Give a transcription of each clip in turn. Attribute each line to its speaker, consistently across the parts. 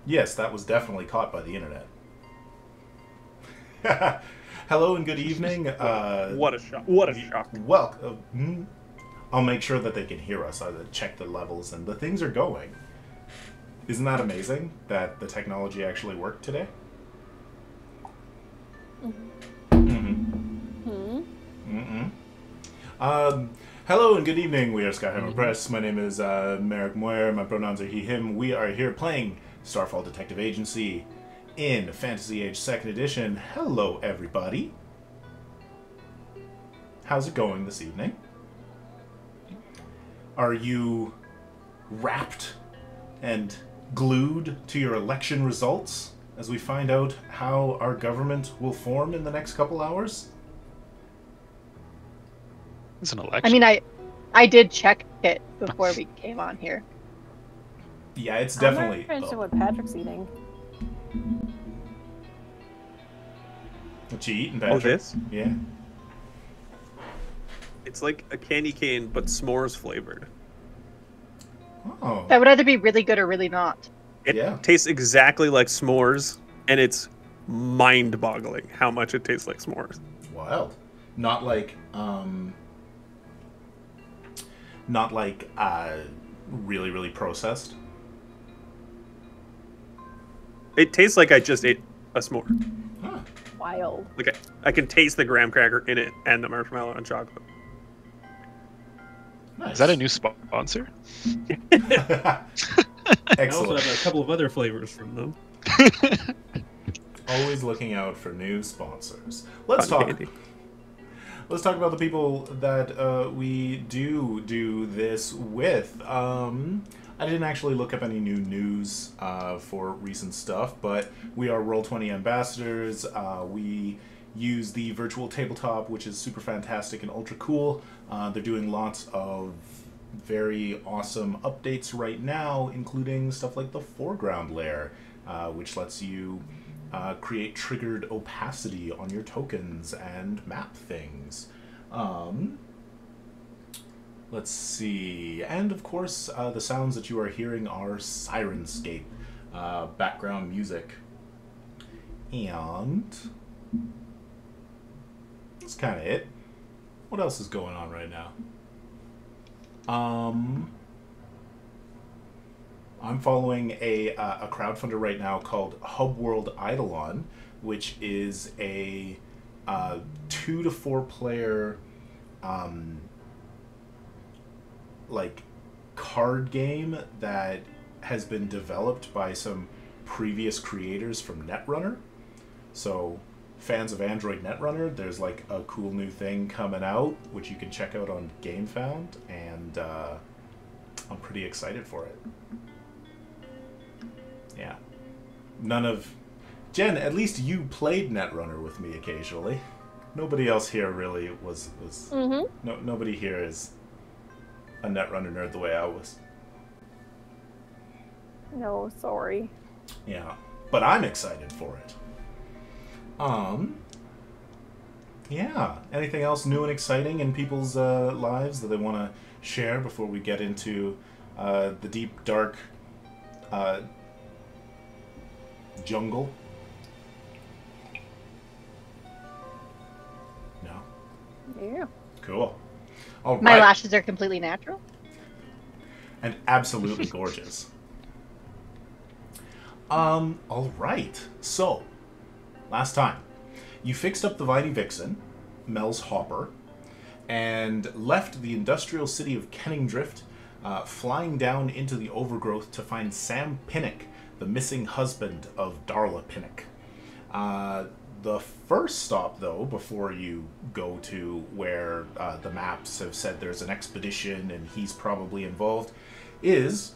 Speaker 1: Yes, that was definitely caught by the internet. Hello and good evening.
Speaker 2: What a shock! What a shock!
Speaker 1: Welcome. I'll make sure that they can hear us. I check the levels, and the things are going. Isn't that amazing that the technology actually worked today?
Speaker 3: Hmm.
Speaker 1: Mm-mm. Um, Hello and good evening. We are Skyhammer
Speaker 2: Mhm.
Speaker 1: Press. My name is Meric Moyer. My pronouns are he, him. We are here playing Starfall Detective Agency in Fantasy Age 2nd Edition. Hello, everybody. How's it going this evening? Are you wrapped and glued to your election results as we find out how our government will form in the next couple hours?
Speaker 4: It's an
Speaker 3: I
Speaker 4: election.
Speaker 3: mean, I did check it before we came on here.
Speaker 1: Yeah, it's
Speaker 5: I'm more
Speaker 1: definitely
Speaker 5: interested in
Speaker 1: up.
Speaker 5: what Patrick's eating.
Speaker 1: What you eating,
Speaker 2: Oh,
Speaker 1: Patrick?
Speaker 2: this?
Speaker 1: Yeah.
Speaker 2: It's like a candy cane, but s'mores flavored.
Speaker 1: Oh.
Speaker 3: That would either be really good or really not.
Speaker 2: It
Speaker 1: Yeah.
Speaker 2: tastes exactly like s'mores, and it's mind-boggling how much it tastes like s'mores.
Speaker 1: Wild. Not like not like really really processed.
Speaker 2: It tastes like I just ate a s'more.
Speaker 1: Huh.
Speaker 5: Wild.
Speaker 2: Like I can taste the graham cracker in it and the marshmallow and chocolate.
Speaker 1: Nice.
Speaker 4: Is that a new sponsor?
Speaker 2: I also
Speaker 1: Excellent.
Speaker 2: have a couple of other flavors from them.
Speaker 1: Always looking out for new sponsors. Let's
Speaker 2: Cotton
Speaker 1: talk.
Speaker 2: candy.
Speaker 1: Let's talk about the people that we do this with. I didn't actually look up any new news for recent stuff, but we are Roll20 ambassadors. We use the virtual tabletop, which is super fantastic and ultra cool. They're doing lots of very awesome updates right now, including stuff like the foreground layer, which lets you create triggered opacity on your tokens and map things. Let's see. And of course, the sounds that you are hearing are Syrinscape background music. And that's kind of it. What else is going on right now? I'm following a crowdfunder right now called Hub World Eidolon, which is a 2 to 4 player like card game that has been developed by some previous creators from Netrunner. So fans of Android Netrunner, there's like a cool new thing coming out which you can check out on GameFound, and I'm pretty excited for it. Yeah. None of... Jen, at least you played Netrunner with me occasionally. Nobody else here really was...
Speaker 5: Mm-hmm.
Speaker 1: No, nobody here is a Netrunner nerd the way I was.
Speaker 5: No, sorry.
Speaker 1: Yeah. But I'm excited for it. Yeah. Anything else new and exciting in people's lives that they want to share before we get into the deep, dark jungle? No?
Speaker 5: Yeah.
Speaker 1: Cool. All
Speaker 3: My
Speaker 1: right.
Speaker 3: lashes are completely natural.
Speaker 1: And absolutely gorgeous. All right. So, last time, you fixed up the Viney Vixen, Mel's Hopper, and left the industrial city of Kenningdrift, flying down into the overgrowth to find Sam Pinnock, the missing husband of Darla Pinnock. The first stop, though, before you go to where the maps have said there's an expedition and he's probably involved, is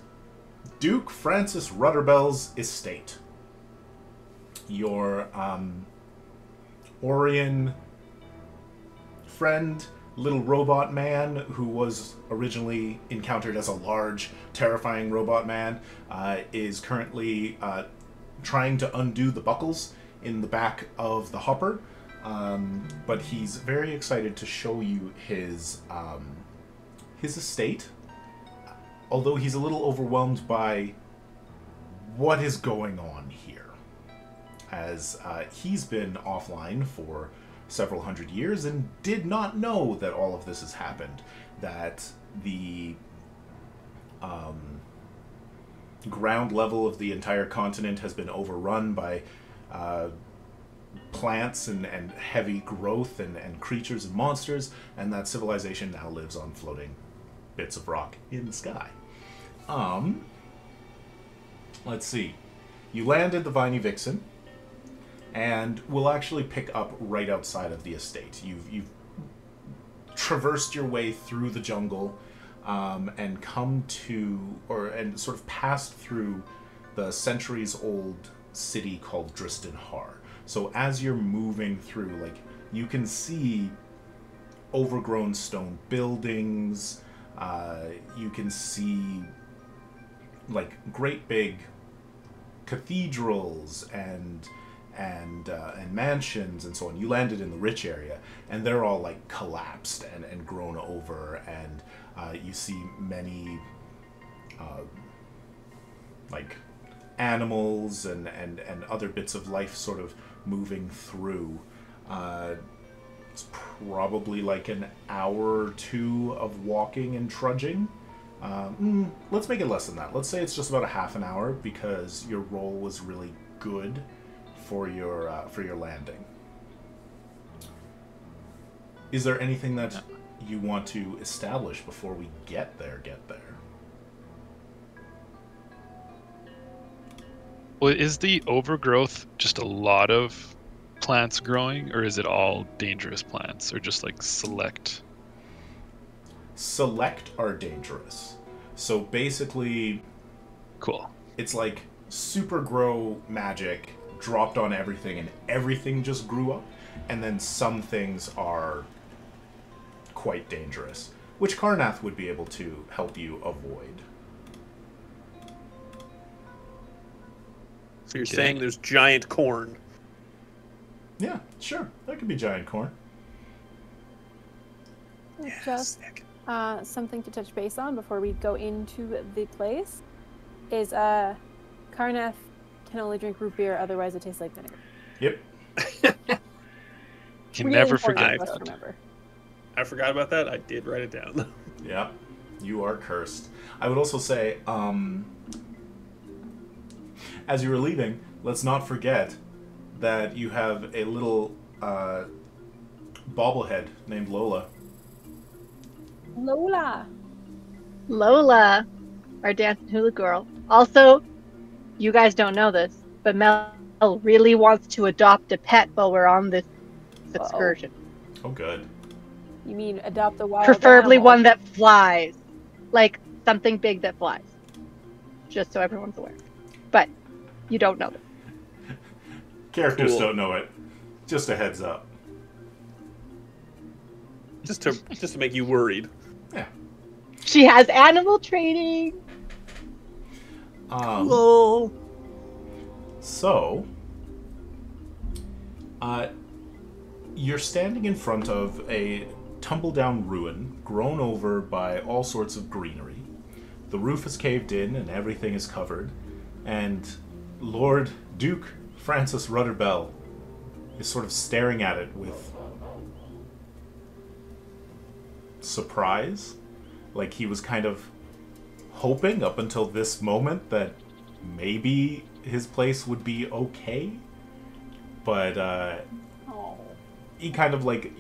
Speaker 1: Duke Francis Rudderbell's estate. Your Orion friend, little robot man who was originally encountered as a large, terrifying robot man, is currently trying to undo the buckles in the back of the hopper, but he's very excited to show you his estate, although he's a little overwhelmed by what is going on here, as he's been offline for several hundred years and did not know that all of this has happened, that the ground level of the entire continent has been overrun by plants and heavy growth and creatures and monsters, and that civilization now lives on floating bits of rock in the sky. Let's see. You landed the Viney Vixen, and we'll actually pick up right outside of the estate. You've traversed your way through the jungle, and come to, and sort of passed through the centuries-old city called Dristenhar. So as you're moving through, like, you can see overgrown stone buildings. You can see, like, great big cathedrals and mansions and so on. You landed in the rich area, and they're all, like, collapsed and grown over, and you see many like animals and other bits of life sort of moving through. It's probably like an hour or two of walking and trudging. Let's make it less than that. Let's say it's just about a half an hour, because your roll was really good for your landing. Is there anything that you want to establish before we get there?
Speaker 4: Well, is the overgrowth just a lot of plants growing, or is it all dangerous plants, or just like select?
Speaker 1: Select are dangerous. So basically,
Speaker 4: Cool.
Speaker 1: it's like super grow magic dropped on everything, and everything just grew up. And then some things are quite dangerous, which Karnath would be able to help you avoid.
Speaker 2: So you're saying there's giant corn.
Speaker 1: Yeah, sure. That could be giant corn.
Speaker 5: Just something to touch base on before we go into the place is Karnath can only drink root beer, otherwise it tastes like vinegar.
Speaker 1: Yep.
Speaker 4: You
Speaker 5: Really
Speaker 4: never
Speaker 5: important
Speaker 4: forget
Speaker 5: for us to
Speaker 4: that.
Speaker 5: remember.
Speaker 2: I forgot about that. I did write it down.
Speaker 1: Yeah, you are cursed. I would also say, as you were leaving, let's not forget that you have a little bobblehead named Lola.
Speaker 3: Lola, our dancing hula girl. Also, you guys don't know this, but Mel really wants to adopt a pet while we're on this excursion.
Speaker 1: Oh, good.
Speaker 5: You mean adopt a wild
Speaker 3: Preferably
Speaker 5: animal.
Speaker 3: one that flies. Like, something big that flies. Just so everyone's aware. But, you don't know this.
Speaker 1: Characters
Speaker 2: Cool.
Speaker 1: don't know it. Just a heads up.
Speaker 2: just to make you worried.
Speaker 1: Yeah.
Speaker 3: She has animal training!
Speaker 2: Cool.
Speaker 1: So, you're standing in front of a tumble-down ruin grown over by all sorts of greenery. The roof is caved in and everything is covered, and Lord Duke Francis Rudderbell is sort of staring at it with surprise. Like he was kind of hoping up until this moment that maybe his place would be okay. But
Speaker 5: Oh.
Speaker 1: he kind of like,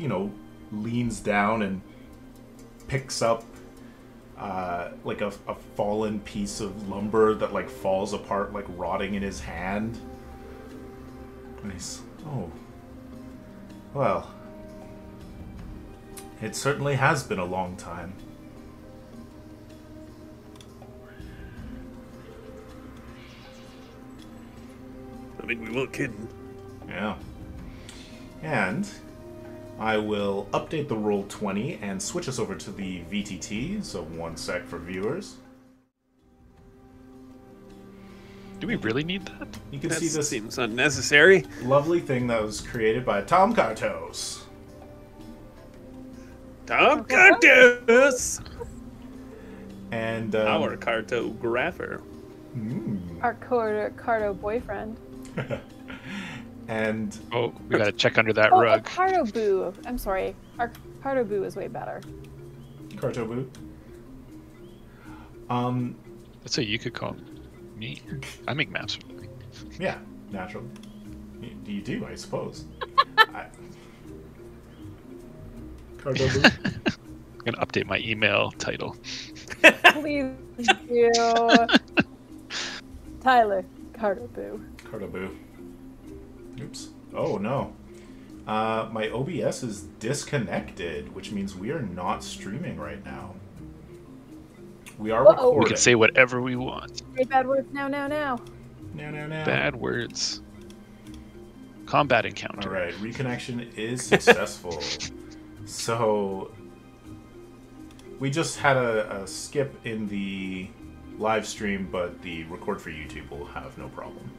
Speaker 1: leans down and picks up like a fallen piece of lumber that like falls apart, like rotting in his hand. And he's, oh, well, it certainly has been a long time.
Speaker 2: I mean, we weren't kidding.
Speaker 1: Yeah. And I will update the roll 20 and switch us over to the VTT, so 1 sec for viewers.
Speaker 4: Do we really need that?
Speaker 1: You can
Speaker 2: That
Speaker 1: see this
Speaker 2: seems unnecessary.
Speaker 1: lovely thing that was created by Tom Kartos.
Speaker 2: Tom Cartos!
Speaker 1: And
Speaker 2: Our cartographer.
Speaker 5: Our Cardo boyfriend.
Speaker 1: And
Speaker 4: Oh, we gotta check under that
Speaker 5: Oh,
Speaker 4: rug.
Speaker 5: Cardo Boo. I'm sorry. Our Cardo Boo is way better.
Speaker 1: Kartobu.
Speaker 4: That's what you could call me. I make maps for a living.
Speaker 1: Yeah, natural. You do, I suppose. Kartobu.
Speaker 4: I'm gonna update my email title.
Speaker 5: Please do. Tyler, Cardo Boo.
Speaker 1: Kartobu. Oops. Oh no. My OBS is disconnected, which means we are not streaming right now. We are recording.
Speaker 4: We can say whatever we want.
Speaker 5: Say bad words now.
Speaker 1: No.
Speaker 4: Bad words. Combat encounter.
Speaker 1: All right, reconnection is successful. So we just had a skip in the live stream, but the record for YouTube will have no problem.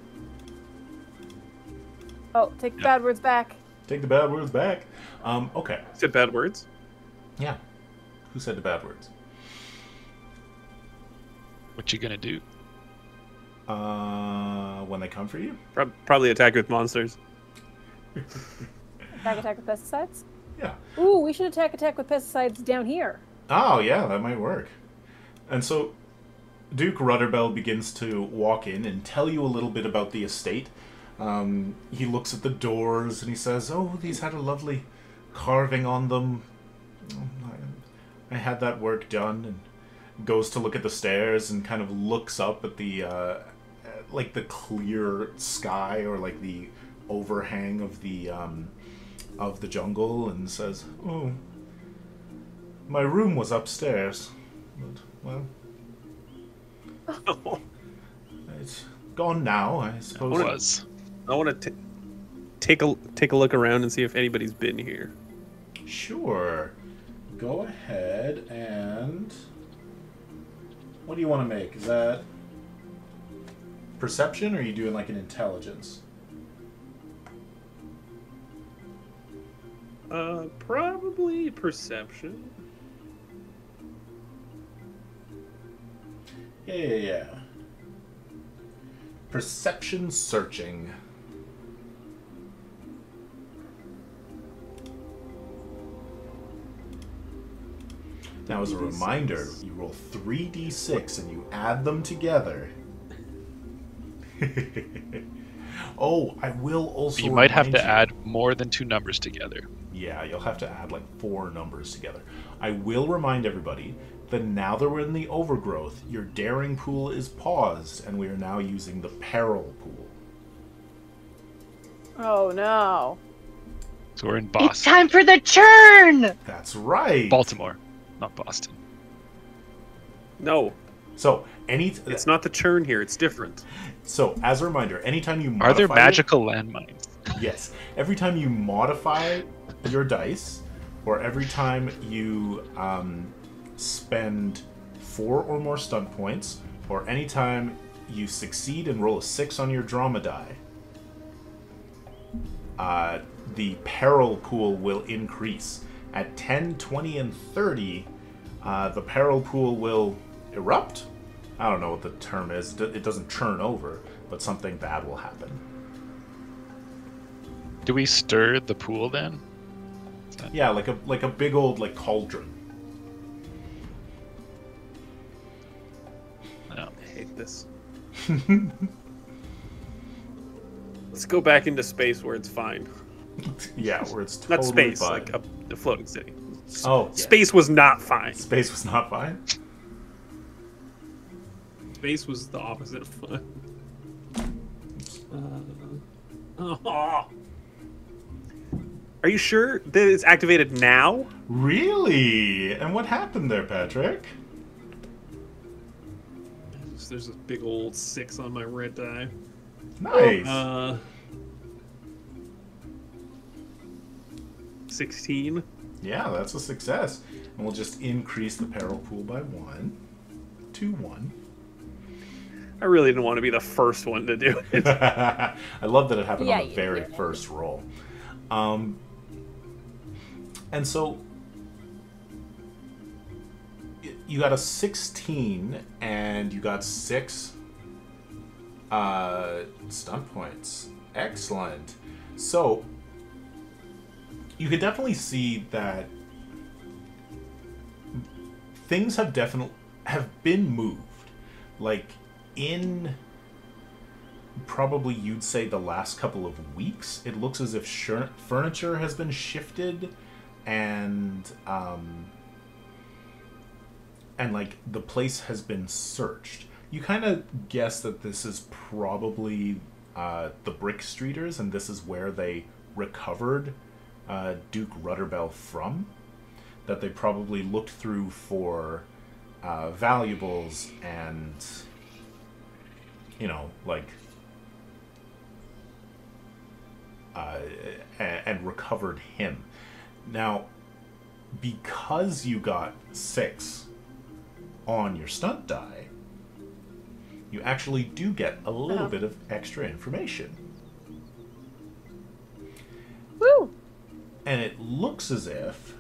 Speaker 5: Oh, take the bad words back.
Speaker 1: Take the bad words back. Okay.
Speaker 2: Said bad words?
Speaker 1: Yeah. Who said the bad words?
Speaker 4: What you gonna do?
Speaker 1: When they come for you?
Speaker 2: Probably attack with monsters.
Speaker 5: Attack with pesticides?
Speaker 1: Yeah.
Speaker 5: Ooh, we should attack with pesticides down here.
Speaker 1: Oh, yeah, that might work. And so Duke Rudderbell begins to walk in and tell you a little bit about the estate. He looks at the doors and he says, "Oh, these had a lovely carving on them. I had that work done." And goes to look at the stairs and kind of looks up at the like the clear sky or like the overhang of the jungle and says, "Oh, my room was upstairs, but well, it's gone now, I suppose."
Speaker 4: It was.
Speaker 2: I want to take a look around and see if anybody's been here.
Speaker 1: Sure. Go ahead and... What do you want to make? Is that perception, or are you doing like an intelligence?
Speaker 2: Probably perception.
Speaker 1: Yeah. Perception searching. Now, as a reminder, you roll 3d6 and you add them together. Oh, I will also.
Speaker 4: You might have to add more than 2 numbers together.
Speaker 1: Yeah, you'll have to add like 4 numbers together. I will remind everybody that now that we're in the overgrowth, your daring pool is paused, and we are now using the peril pool.
Speaker 5: Oh no.
Speaker 4: So we're in
Speaker 3: It's
Speaker 4: Boston.
Speaker 3: time for the churn!
Speaker 1: That's right.
Speaker 4: Baltimore, not Boston.
Speaker 2: No,
Speaker 1: So
Speaker 2: it's not the churn here. It's different.
Speaker 1: So as a reminder, anytime you modify
Speaker 4: Are there
Speaker 1: it-
Speaker 4: magical landmines?
Speaker 1: Yes. Every time you modify your dice, or every time you spend 4 or more stunt points, or anytime you succeed and roll a 6 on your drama die, the peril pool will increase. At 10, 20, and 30, the peril pool will erupt. I don't know what the term is. It doesn't churn over, but something bad will happen.
Speaker 4: Do we stir the pool then?
Speaker 1: Yeah, like a big old like cauldron.
Speaker 4: No.
Speaker 2: I hate this. Let's go back into space where it's fine.
Speaker 1: Yeah, where it's totally
Speaker 2: Not space,
Speaker 1: fine.
Speaker 2: like a floating city.
Speaker 1: Oh, yeah.
Speaker 2: Space was not fine.
Speaker 1: Space was not fine.
Speaker 2: Space was the opposite of fun. Are you sure that it's activated now?
Speaker 1: Really? And what happened there, Patrick?
Speaker 2: There's a big old 6 on my red die.
Speaker 1: Nice.
Speaker 2: 16.
Speaker 1: Yeah, that's a success. And we'll just increase the peril pool by 1 to 1.
Speaker 2: I really didn't want to be the first one to do it.
Speaker 1: I love that it happened
Speaker 5: Yeah,
Speaker 1: on the
Speaker 5: you
Speaker 1: very
Speaker 5: did.
Speaker 1: first roll. And so you got a 16 and you got 6 Stunt points. Excellent. So, you could definitely see that things have been moved. Like, in probably you'd say the last couple of weeks, it looks as if furniture has been shifted and like the place has been searched. You kind of guess that this is probably the Brick Streeters, and this is where they recovered Duke Rudderbell from. That they probably looked through for valuables and, you know, like, and recovered him. Now, because you got 6 on your stunt die, you actually do get a little bit of extra information.
Speaker 5: Woo!
Speaker 1: And it looks as if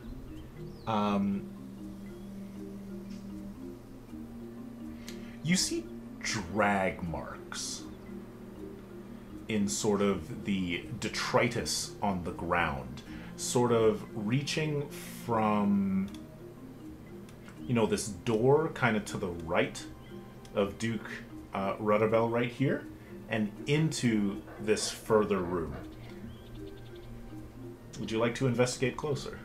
Speaker 1: you see drag marks in sort of the detritus on the ground, sort of reaching from, you know, this door kind of to the right of Duke Rudderbell right here, and into this further room. Would you like to investigate closer?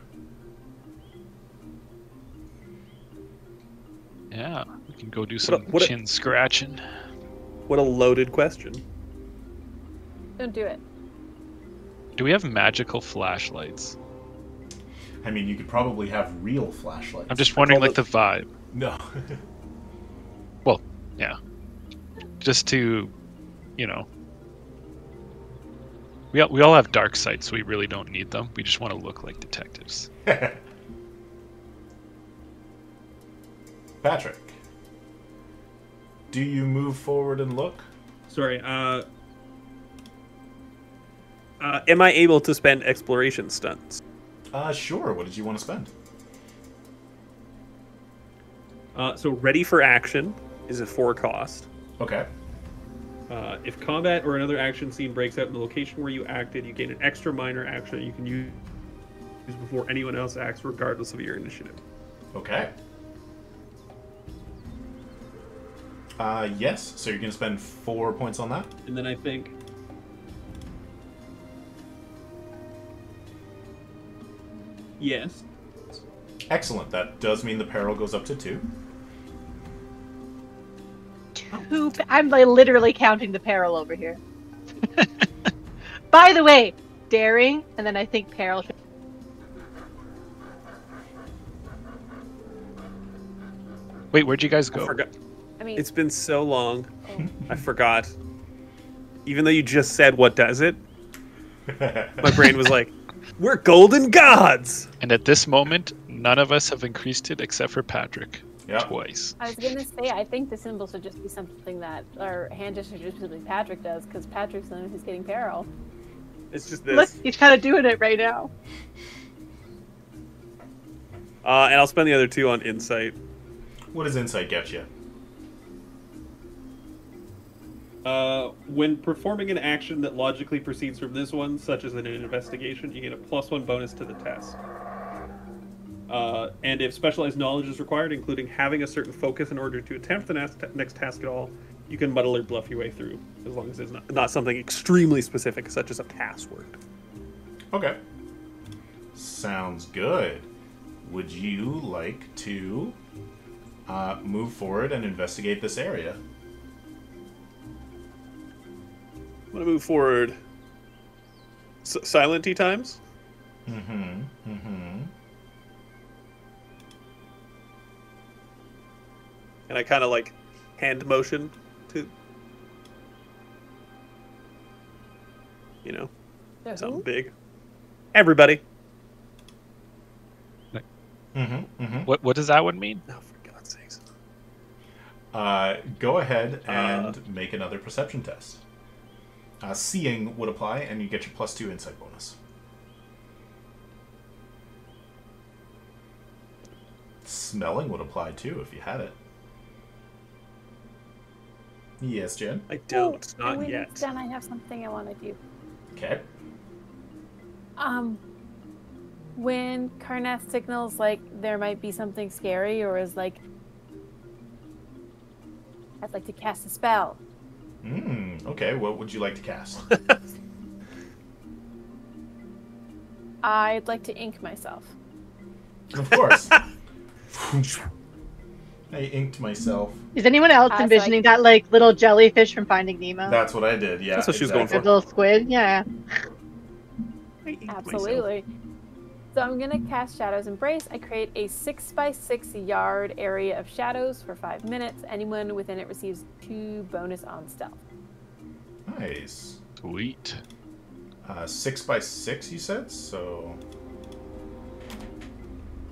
Speaker 4: Yeah, we can go do some chin scratching.
Speaker 2: What a loaded question.
Speaker 5: Don't do it.
Speaker 4: Do we have magical flashlights?
Speaker 1: I mean, you could probably have real flashlights.
Speaker 4: I'm just wondering, like, the vibe.
Speaker 1: No.
Speaker 4: Well, yeah. Just to, you know. We all have dark sight, so we really don't need them. We just want to look like detectives.
Speaker 1: Patrick, do you move forward and look?
Speaker 2: Sorry, am I able to spend exploration stunts?
Speaker 1: Sure. What did you want to spend?
Speaker 2: So ready for action is a 4 cost.
Speaker 1: Okay.
Speaker 2: If combat or another action scene breaks out in the location where you acted, you gain an extra minor action you can use before anyone else acts, regardless of your initiative.
Speaker 1: Okay. Yes. So you're going to spend 4 points on that?
Speaker 2: And then I think... Yes.
Speaker 1: Excellent. That does mean the peril goes up to 2.
Speaker 3: I'm like literally counting the peril over here. By the way, daring, and then I think peril.
Speaker 4: Wait, where'd you guys go?
Speaker 2: I forgot.
Speaker 5: I mean,
Speaker 2: It's been so long. I forgot. Even though you just said what does it, my brain was like, we're golden gods!
Speaker 4: And at this moment, none of us have increased it except for Patrick.
Speaker 1: Yep.
Speaker 4: Twice.
Speaker 5: I was gonna say, I think the symbol should just be something that, or hand gesture should be something Patrick does, because Patrick's the one who's getting peril.
Speaker 2: It's just
Speaker 3: Look,
Speaker 2: this.
Speaker 3: he's kind of doing it right now.
Speaker 2: And I'll spend the other 2 on insight.
Speaker 1: What does insight get you?
Speaker 2: When performing an action that logically proceeds from this one, such as an investigation, you get a +1 bonus to the test. And if specialized knowledge is required, including having a certain focus in order to attempt the next task at all, you can muddle or bluff your way through, as long as it's not something extremely specific, such as a password.
Speaker 1: Okay. Sounds good. Would you like to move forward and investigate this area?
Speaker 2: I'm going to move forward. Silent-y times?
Speaker 1: Mm-hmm. Mm-hmm.
Speaker 2: And I kind of like hand motion to, you know, something big. Everybody.
Speaker 1: Mm-hmm. Mm-hmm.
Speaker 4: What does that one mean?
Speaker 2: Oh, for God's sakes.
Speaker 1: Go ahead and make another perception test. Seeing would apply, and you get your +2 insight bonus. Smelling would apply too if you had it. Yes, Jen.
Speaker 2: I don't.
Speaker 5: And
Speaker 2: Not
Speaker 5: when
Speaker 2: yet.
Speaker 5: it's done, I have something I want to do.
Speaker 1: Okay.
Speaker 5: When Karnath signals like there might be something scary, or is like, I'd like to cast a spell.
Speaker 1: Okay, what would you like to cast?
Speaker 5: I'd like to ink myself.
Speaker 1: Of course. I inked myself.
Speaker 3: Is anyone else
Speaker 5: so
Speaker 3: envisioning that like little jellyfish from Finding Nemo?
Speaker 1: That's what I did, yeah.
Speaker 2: That's what she was going
Speaker 3: That
Speaker 2: for.
Speaker 3: little squid, yeah.
Speaker 5: Absolutely. So I'm gonna cast Shadow's Embrace. I create a 6x6 yard area of shadows for 5 minutes. Anyone within it receives 2 bonus on stealth.
Speaker 1: Nice.
Speaker 4: Sweet.
Speaker 1: 6x6, you said? So,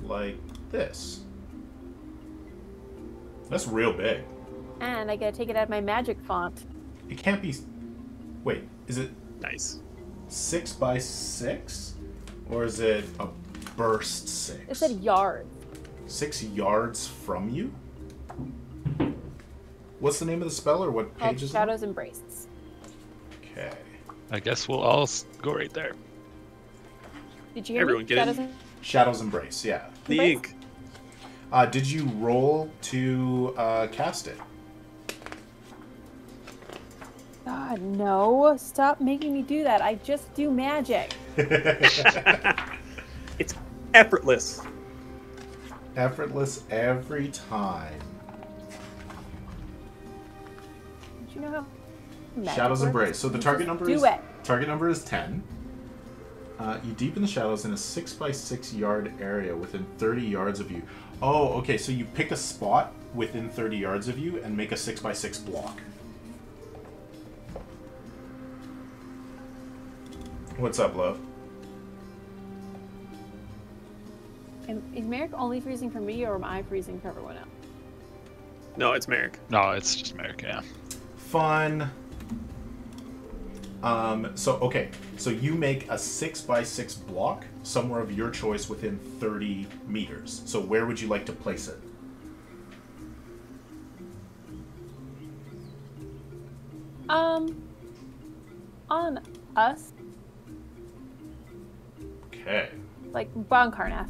Speaker 1: like this. That's real big.
Speaker 5: And I gotta take it out of my magic font.
Speaker 1: It can't be... Wait, is it
Speaker 2: Nice.
Speaker 1: 6x6? Or is it a burst 6?
Speaker 5: It said yard.
Speaker 1: 6 yards from you? What's the name of the spell, or what
Speaker 5: Called
Speaker 1: page is it?
Speaker 5: Shadow's Embrace.
Speaker 1: Okay.
Speaker 4: I guess we'll all go right there.
Speaker 5: Did you hear
Speaker 2: Everyone
Speaker 5: me?
Speaker 2: get
Speaker 5: Shadow's
Speaker 2: in.
Speaker 1: Shadow's Embrace, yeah.
Speaker 2: The
Speaker 5: Embrace?
Speaker 2: ink.
Speaker 1: Did you roll to cast it?
Speaker 5: God, no. Stop making me do that. I just do magic.
Speaker 2: It's effortless.
Speaker 1: Effortless every time.
Speaker 5: Don't you know how magic
Speaker 1: Shadow's
Speaker 5: works?
Speaker 1: Embrace. So the
Speaker 5: You
Speaker 1: target
Speaker 5: just
Speaker 1: number
Speaker 5: do
Speaker 1: is
Speaker 5: it.
Speaker 1: target number is 10. You deepen the shadows in a 6x6 yard area within 30 yards of you. Oh, okay. So you pick a spot within 30 yards of you and make a 6x6 block. What's up, love?
Speaker 5: Is Meric only freezing for me, or am I freezing for everyone else?
Speaker 2: No, it's Meric.
Speaker 4: No, it's just America, yeah.
Speaker 1: Fun. Okay. So you make a 6x6 block somewhere of your choice within 30 meters. So where would you like to place it?
Speaker 5: On us,
Speaker 1: Okay.
Speaker 5: like Bon Karnath.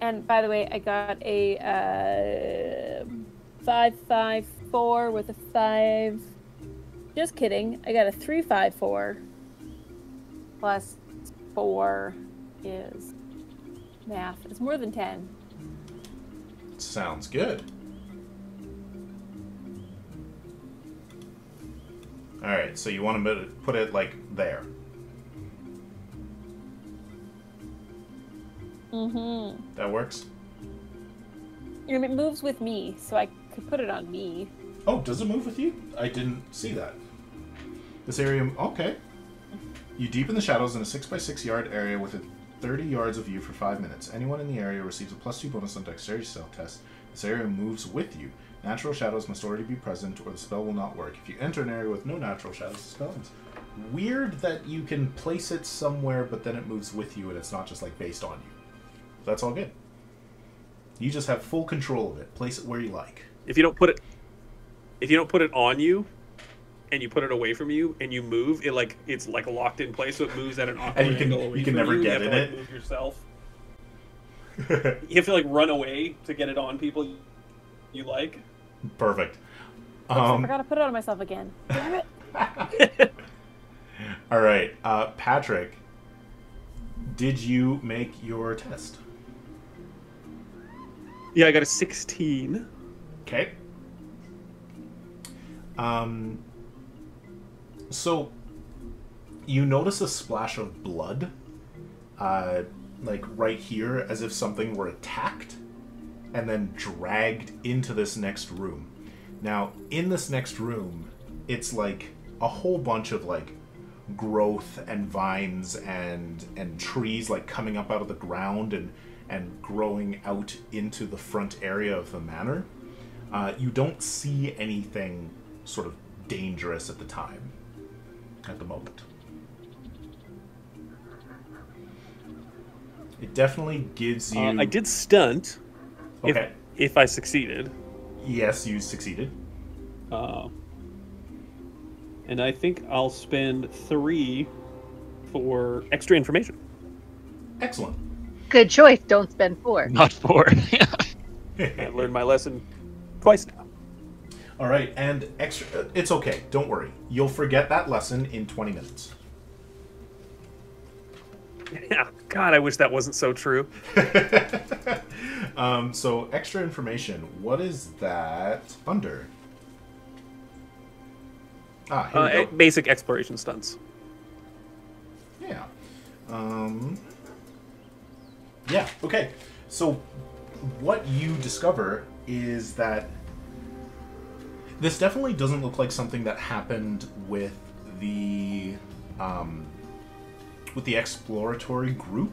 Speaker 5: And by the way, I got a 5-5-4 with a 5. Just kidding. I got a 3-5-4 plus 4 is math. It's more than 10.
Speaker 1: Sounds good. Alright, so you want to put it like there.
Speaker 5: Mm-hmm.
Speaker 1: That works?
Speaker 5: And it moves with me, so I could put it on me.
Speaker 1: Oh, does it move with you? I didn't see that. This area... Okay. You deepen the shadows in a 6x6 yard area within 30 yards of you for 5 minutes. Anyone in the area receives a +2 bonus on dexterity spell test. This area moves with you. Natural shadows must already be present or the spell will not work. If you enter an area with no natural shadows, the spell ends. Weird that you can place it somewhere, but then it moves with you and it's not just like based on you. That's all good. You just have full control of it. Place it where you like.
Speaker 2: If you don't put it on you, and you put it away from you, and you move, it's like locked in place, so it moves at an awkward
Speaker 1: And
Speaker 2: angle away
Speaker 1: you can
Speaker 2: from
Speaker 1: never
Speaker 2: you.
Speaker 1: get
Speaker 2: You
Speaker 1: in
Speaker 2: have to,
Speaker 1: it.
Speaker 2: move yourself. You have to run away to get it on people you like.
Speaker 1: Perfect.
Speaker 5: I forgot to put it on myself again. Damn it.
Speaker 1: All right, Patrick. Did you make your test?
Speaker 2: Yeah, I got a 16.
Speaker 1: Okay. So you notice a splash of blood, like right here, as if something were attacked and then dragged into this next room. Now, in this next room, it's like a whole bunch of like growth and vines and trees like coming up out of the ground and growing out into the front area of the manor. You don't see anything sort of dangerous at the moment. It definitely gives you...
Speaker 2: I did stunt.
Speaker 1: Okay.
Speaker 2: If I succeeded.
Speaker 1: Yes, you succeeded.
Speaker 2: And I think I'll spend 3 for extra information.
Speaker 1: Excellent.
Speaker 3: Good choice. Don't spend 4.
Speaker 4: Not 4.
Speaker 2: I've learned my lesson twice now.
Speaker 1: All right, and extra. It's okay. Don't worry. You'll forget that lesson in 20 minutes.
Speaker 2: Yeah, God, I wish that wasn't so true.
Speaker 1: So extra information. What is that under? Here we go.
Speaker 2: Basic exploration stunts.
Speaker 1: Yeah. Yeah, okay. So what you discover is that this definitely doesn't look like something that happened with the exploratory group.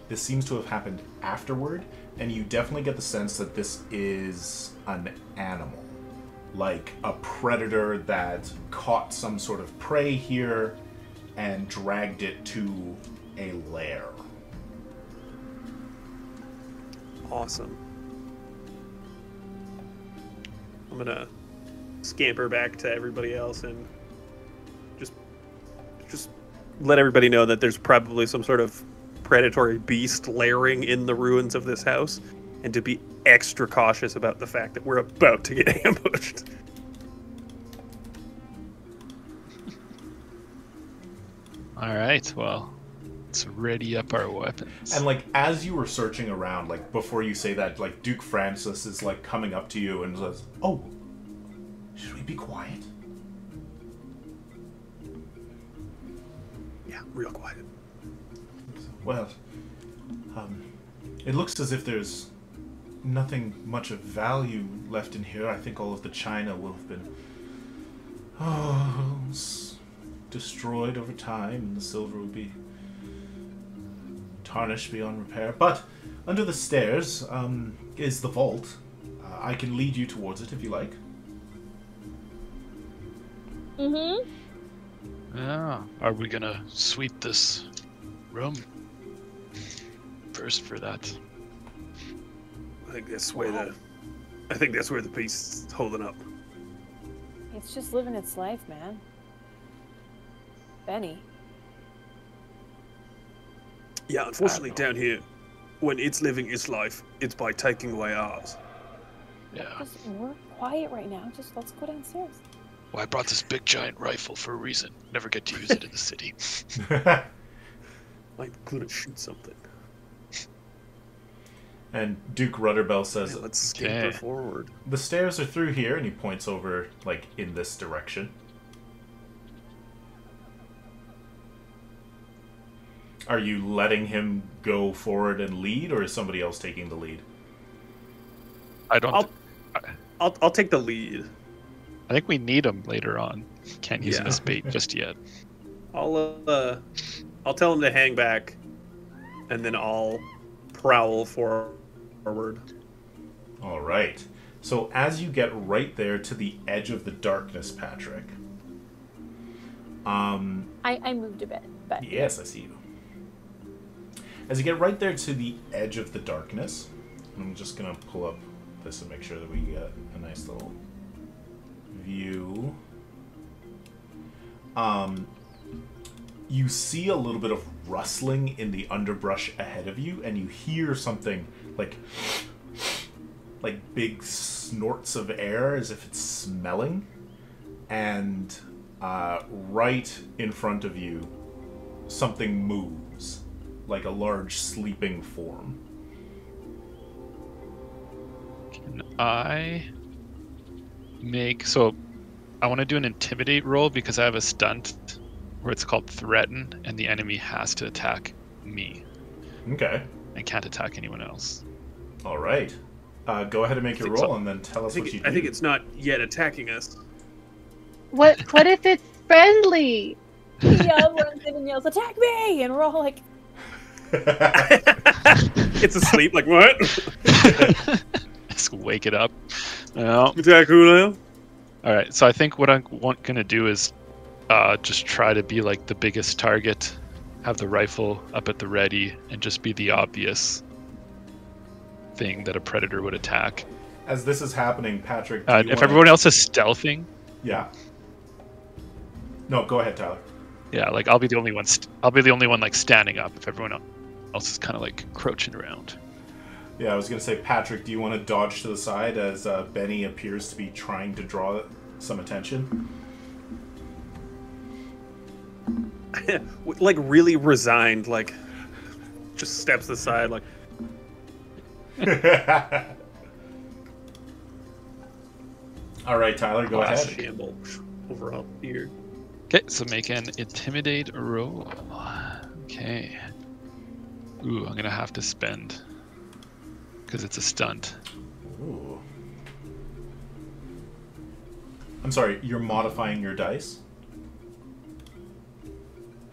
Speaker 1: This seems to have happened afterward, and you definitely get the sense that this is an animal. Like a predator that caught some sort of prey here and dragged it to a lair.
Speaker 2: Awesome. I'm gonna scamper back to everybody else and just let everybody know that there's probably some sort of predatory beast lairing in the ruins of this house, and to be extra cautious about the fact that we're about to get ambushed.
Speaker 4: All right, well, let's ready up our weapons.
Speaker 1: And like as you were searching around, like before you say that, like Duke Francis is like coming up to you and says, "Oh, should we be quiet?"
Speaker 2: Yeah, real quiet.
Speaker 1: Well, it looks as if there's nothing much of value left in here. I think all of the china will have been destroyed over time, and the silver will be tarnished beyond repair. But under the stairs is the vault. I can lead you towards it if you like.
Speaker 5: Mm-hmm.
Speaker 4: Yeah. Are we gonna sweep this room first for that?
Speaker 2: I think that's where the beast's holding up.
Speaker 5: It's just living its life, man. Benny.
Speaker 2: Yeah, unfortunately down here, when it's living its life, it's by taking away ours.
Speaker 4: Yeah.
Speaker 5: We're quiet right now. Just let's go downstairs.
Speaker 4: Well, I brought this big giant rifle for a reason. Never get to use it in the city.
Speaker 2: Might couldn't shoot something.
Speaker 1: And Duke Rudderbell says,
Speaker 2: Let's scamper forward.
Speaker 1: "The stairs are through here," and he points over, like, in this direction. Are you letting him go forward and lead, or is somebody else taking the lead?
Speaker 4: I don't.
Speaker 2: I'll take the lead.
Speaker 4: I think we need him later on. Can't use him
Speaker 2: Yeah.
Speaker 4: as bait just yet.
Speaker 2: I'll tell him to hang back, and then I'll prowl forward.
Speaker 1: All right. So as you get right there to the edge of the darkness, Patrick.
Speaker 5: I moved a bit, but
Speaker 1: Yes, I see you. As you get right there to the edge of the darkness, I'm just gonna pull up this and make sure that we get a nice little view. You see a little bit of rustling in the underbrush ahead of you, and you hear something like big snorts of air as if it's smelling. And right in front of you, something moves, like a large sleeping form.
Speaker 4: Can I make... So, I want to do an intimidate roll because I have a stunt where it's called threaten, and the enemy has to attack me.
Speaker 1: Okay.
Speaker 4: And can't attack anyone else.
Speaker 1: All right. Go ahead and make your roll, and then tell us what you do.
Speaker 2: I think it's not yet attacking us.
Speaker 3: What if it's friendly?
Speaker 5: yeah, runs in and yells, "Attack me!" And we're all like,
Speaker 2: It's asleep. Like what?
Speaker 4: Just wake it up. No.
Speaker 2: Attack who now?
Speaker 4: All right. So I think what I'm gonna do is just try to be like the biggest target, have the rifle up at the ready, and just be the obvious thing that a predator would attack.
Speaker 1: As this is happening, Patrick, do you
Speaker 4: If
Speaker 1: wanna...
Speaker 4: everyone else is stealthing,
Speaker 1: Yeah. No, go ahead, Tyler.
Speaker 4: yeah, like I'll be the only one. I'll be the only one like standing up if everyone else is kind of like crouching around.
Speaker 1: Yeah, I was gonna say, Patrick, do you want to dodge to the side as Benny appears to be trying to draw some attention?
Speaker 2: Like really resigned, like just steps aside, like.
Speaker 1: All right, Tyler, go ahead.
Speaker 2: Shamble over up here.
Speaker 4: Okay, so make an intimidate roll. Okay. Ooh, I'm gonna have to spend because it's a stunt.
Speaker 1: Ooh. I'm sorry, you're modifying your dice?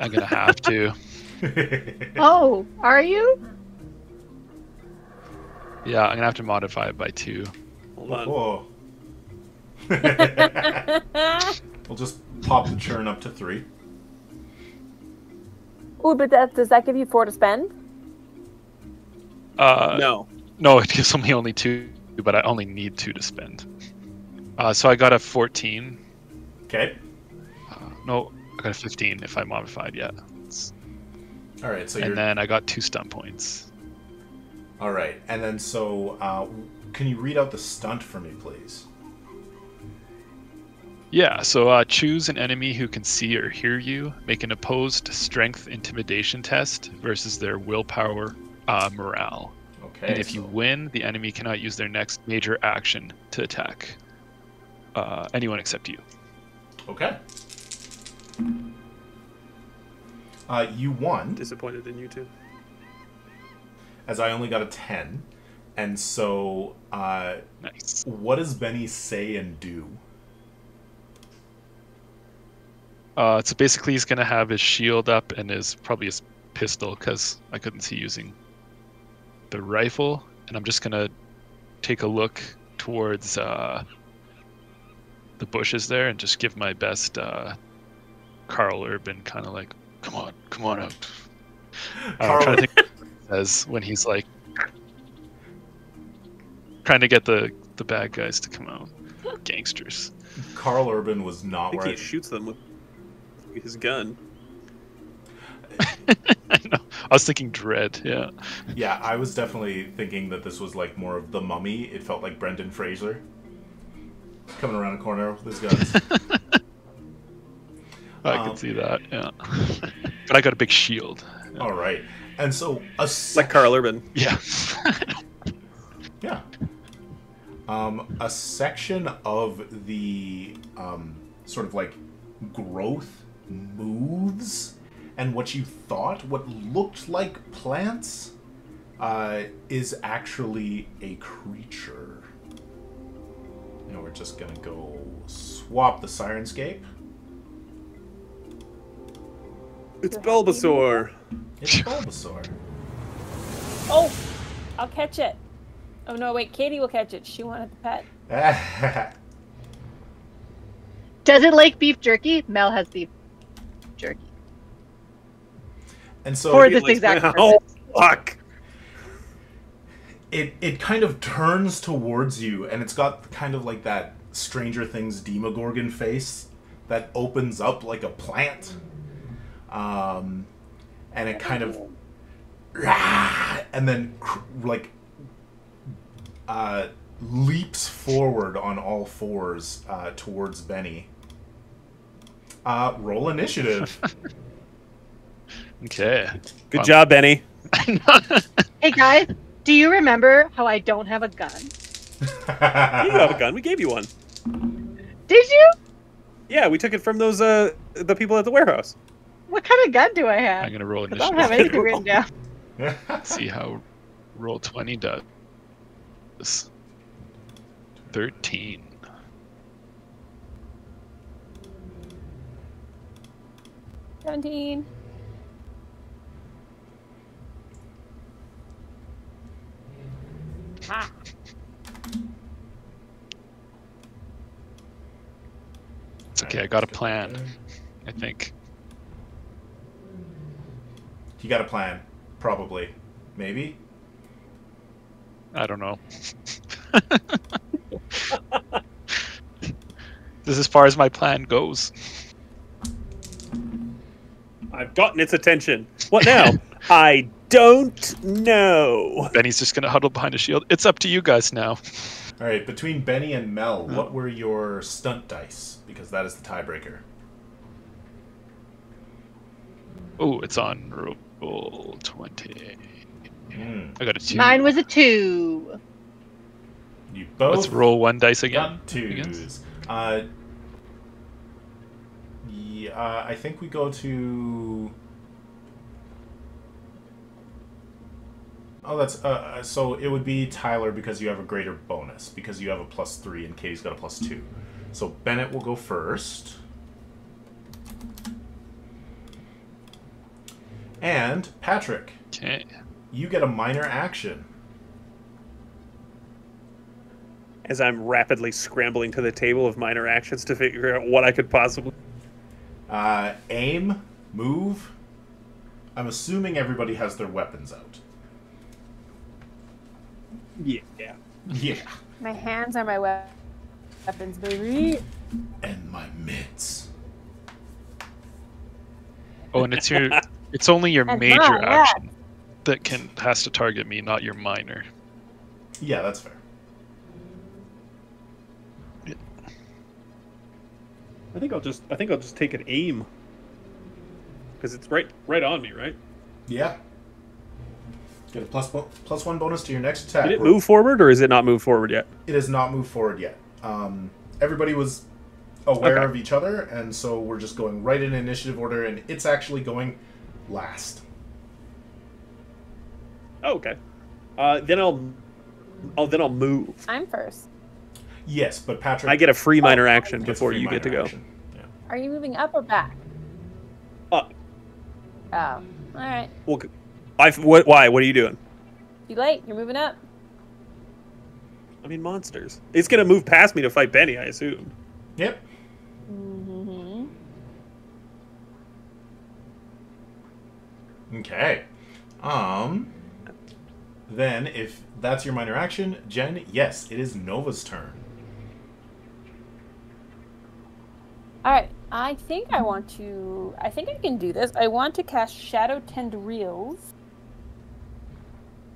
Speaker 4: I'm gonna have to.
Speaker 3: Oh, are you?
Speaker 4: Yeah, I'm gonna have to modify it by 2.
Speaker 2: Hold on.
Speaker 1: Whoa. We'll just pop the churn up to 3.
Speaker 5: Ooh, but does that give you 4 to spend?
Speaker 2: No.
Speaker 4: No, it gives me only 2, but I only need 2 to spend. So I got a 14.
Speaker 1: Okay.
Speaker 4: No, I got a 15 if I modified. Yeah.
Speaker 1: All right, so
Speaker 4: And then I got 2 stunt points.
Speaker 1: All right, and then so can you read out the stunt for me, please?
Speaker 4: Yeah, so choose an enemy who can see or hear you. Make an opposed strength intimidation test versus their willpower morale.
Speaker 1: Okay.
Speaker 4: And if you win, the enemy cannot use their next major action to attack anyone except you.
Speaker 1: Okay. You won,
Speaker 2: Disappointed in you two.
Speaker 1: as I only got a 10. And so,
Speaker 4: Nice.
Speaker 1: what does Benny say and do?
Speaker 4: So basically he's going to have his shield up and probably his pistol, because I couldn't see using the rifle. And I'm just going to take a look towards the bushes there and just give my best Carl Urban kind of like, come on out. I'm trying to think what he says when he's like trying to get the bad guys to come out. Gangsters.
Speaker 1: Carl Urban was
Speaker 2: I
Speaker 1: not
Speaker 2: think
Speaker 1: where
Speaker 2: he shoots them with his gun.
Speaker 4: I know. I was thinking Dread, yeah.
Speaker 1: Yeah, I was definitely thinking that this was like more of the Mummy. It felt like Brendan Fraser coming around a corner with his guns.
Speaker 4: I can see that, yeah. But I got a big shield. Yeah.
Speaker 1: All right, and so
Speaker 2: Like Carl Urban.
Speaker 4: Yeah.
Speaker 1: Yeah. A section of the sort of like growth moves, and what looked like plants is actually a creature. And we're just gonna go swap the Syrinscape.
Speaker 2: It's Bulbasaur.
Speaker 1: It's Bulbasaur.
Speaker 5: Oh, I'll catch it. Oh no, wait, Katie will catch it. She wanted the pet.
Speaker 3: Does it like beef jerky? Mel has beef jerky.
Speaker 1: And so
Speaker 3: For this exact purpose.
Speaker 2: Oh, fuck.
Speaker 1: it kind of turns towards you, and it's got kind of like that Stranger Things Demogorgon face that opens up like a plant. And it kind of, and then like leaps forward on all fours towards Benny. Roll initiative.
Speaker 4: Okay.
Speaker 2: Good job, Benny.
Speaker 3: Hey guys, do you remember how I don't have a gun?
Speaker 2: You have a gun. We gave you one.
Speaker 3: Did you?
Speaker 2: Yeah, we took it from those the people at the warehouse.
Speaker 3: What kind of gun do I have?
Speaker 4: I'm going to roll
Speaker 3: 'Cause I don't have anything written down.
Speaker 4: See how roll 20 does. 13.
Speaker 5: $17. Ah.
Speaker 4: It's okay, I got a plan, I think.
Speaker 1: You got a plan, probably, maybe.
Speaker 4: I don't know. This is as far as my plan goes.
Speaker 2: I've gotten its attention. What now? I don't know.
Speaker 4: Benny's just gonna huddle behind a shield. It's up to you guys now.
Speaker 1: All right, between Benny and Mel, what were your stunt dice? Because that is the tiebreaker.
Speaker 4: Oh, it's on roll 20. I got a 2.
Speaker 3: Mine was a 2.
Speaker 1: You both
Speaker 4: Let's roll 1 dice again.
Speaker 1: got 2s. Yeah, I think we go to... Oh, that's... so it would be Tyler because you have a greater bonus. Because you have a +3 and Katie's got a +2. So Bennett will go first. And Patrick,
Speaker 4: Okay.
Speaker 1: you get a minor action.
Speaker 2: As I'm rapidly scrambling to the table of minor actions to figure out what I could possibly...
Speaker 1: Aim, move. I'm assuming everybody has their weapons out.
Speaker 2: Yeah.
Speaker 1: Yeah.
Speaker 5: My hands are my weapons, baby.
Speaker 1: And my mitts.
Speaker 4: Oh, and it's only your
Speaker 5: And
Speaker 4: major
Speaker 5: mine, yeah.
Speaker 4: action that has to target me, not your minor.
Speaker 1: Yeah, that's fair.
Speaker 2: I think I'll just take an aim. Because it's right on me, right?
Speaker 1: Yeah. Get a +1 bonus to your next attack.
Speaker 2: Did it move forward, or is it not move forward yet?
Speaker 1: It has not moved forward yet. Everybody was aware
Speaker 2: Okay.
Speaker 1: of each other, and so we're just going right in initiative order, and it's actually going last.
Speaker 2: Oh, okay. Then I'll move.
Speaker 5: I'm first.
Speaker 1: Yes, but Patrick...
Speaker 2: I get a free minor action
Speaker 1: gets
Speaker 2: before
Speaker 1: free
Speaker 2: you get to
Speaker 1: minor
Speaker 2: go.
Speaker 1: action. Yeah.
Speaker 5: Are you moving up or back?
Speaker 2: Up.
Speaker 5: Oh, all right.
Speaker 2: Well, why? What are you doing?
Speaker 5: Too late. You're moving up.
Speaker 2: I mean, monsters. It's gonna move past me to fight Benny, I assume.
Speaker 1: Yep.
Speaker 5: Mm-hmm.
Speaker 1: Okay. Then, if that's your minor action, Jen, yes, it is Nova's turn.
Speaker 5: All right. I think I can do this. I want to cast Shadow Tendrils.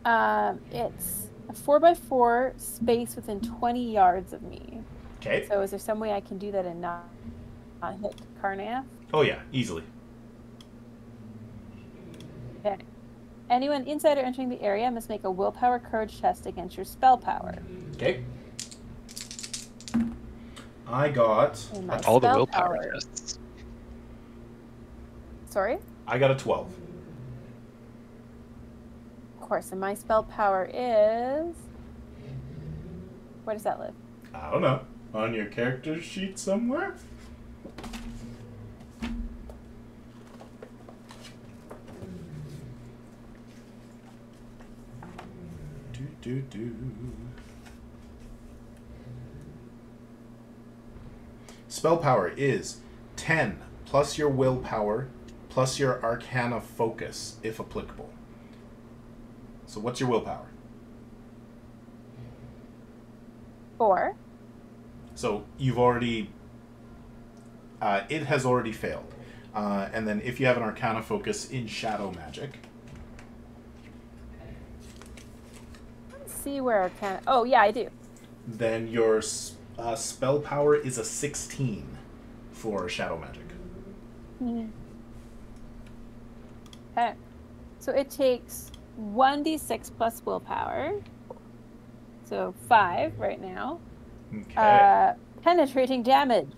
Speaker 5: It's a 4x4 space within 20 yards of me.
Speaker 1: Okay.
Speaker 5: So is there some way I can do that and not hit Karnath?
Speaker 1: Oh, yeah, easily.
Speaker 5: Okay. Anyone inside or entering the area must make a willpower courage test against your spell power.
Speaker 1: Okay. I got...
Speaker 5: And my
Speaker 4: All the
Speaker 5: spell
Speaker 4: willpower
Speaker 5: power-
Speaker 4: tests.
Speaker 5: Sorry?
Speaker 1: I got a 12.
Speaker 5: Of course, and my spell power is... Where does that live?
Speaker 1: I don't know. On your character sheet somewhere? Do. Spell power is 10 plus your willpower plus your arcana focus, if applicable. So what's your willpower?
Speaker 5: 4.
Speaker 1: So you've already... it has already failed. And then if you have an arcana focus in shadow magic...
Speaker 5: Let's see where can... Oh, yeah, I do.
Speaker 1: then your spell power is a 16 for shadow magic.
Speaker 5: Okay. So it takes 1d6 plus willpower. So 5 right now.
Speaker 1: Okay.
Speaker 5: Penetrating damage.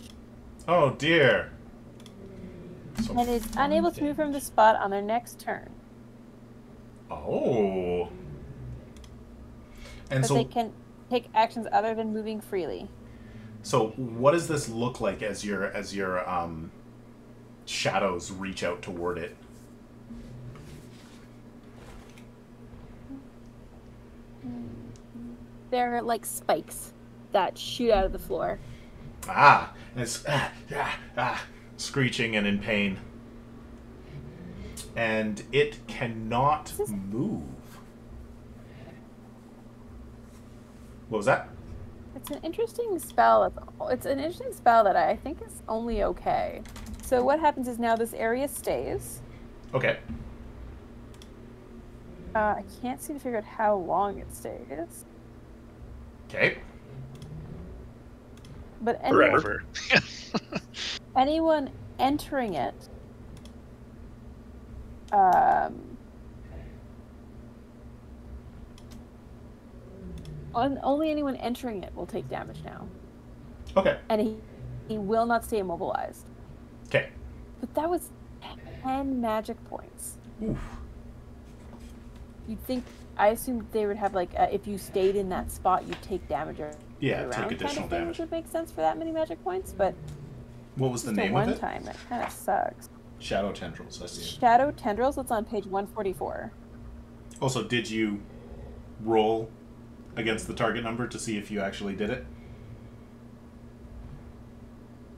Speaker 1: Oh dear. So
Speaker 5: And is unable to move from the spot on their next turn.
Speaker 1: Oh. And
Speaker 5: But
Speaker 1: so
Speaker 5: they can take actions other than moving freely.
Speaker 1: So what does this look like as your shadows reach out toward it?
Speaker 5: They're like spikes that shoot out of the floor.
Speaker 1: And it's screeching and in pain. And it cannot move. What was that?
Speaker 5: It's an interesting spell. It's an interesting spell that I think is only okay. So what happens is now this area stays.
Speaker 1: Okay.
Speaker 5: I can't seem to figure out how long it stays.
Speaker 1: Okay.
Speaker 5: But
Speaker 2: Forever.
Speaker 5: anyone entering it, only anyone entering it will take damage now.
Speaker 1: Okay.
Speaker 5: And he will not stay immobilized.
Speaker 1: Okay.
Speaker 5: But that was 10 magic points.
Speaker 1: Oof.
Speaker 5: You'd think, I assumed they would have like, if you stayed in that spot, you'd take damage every
Speaker 1: Yeah,
Speaker 5: round
Speaker 1: take additional
Speaker 5: kind of thing,
Speaker 1: damage.
Speaker 5: which would make sense for that many magic points, but
Speaker 1: What was the
Speaker 5: just a
Speaker 1: name of
Speaker 5: one
Speaker 1: it?
Speaker 5: time, that kind of sucks.
Speaker 1: Shadow Tendrils, I see.
Speaker 5: Shadow Tendrils, that's on page 144.
Speaker 1: Also, did you roll against the target number to see if you actually did it?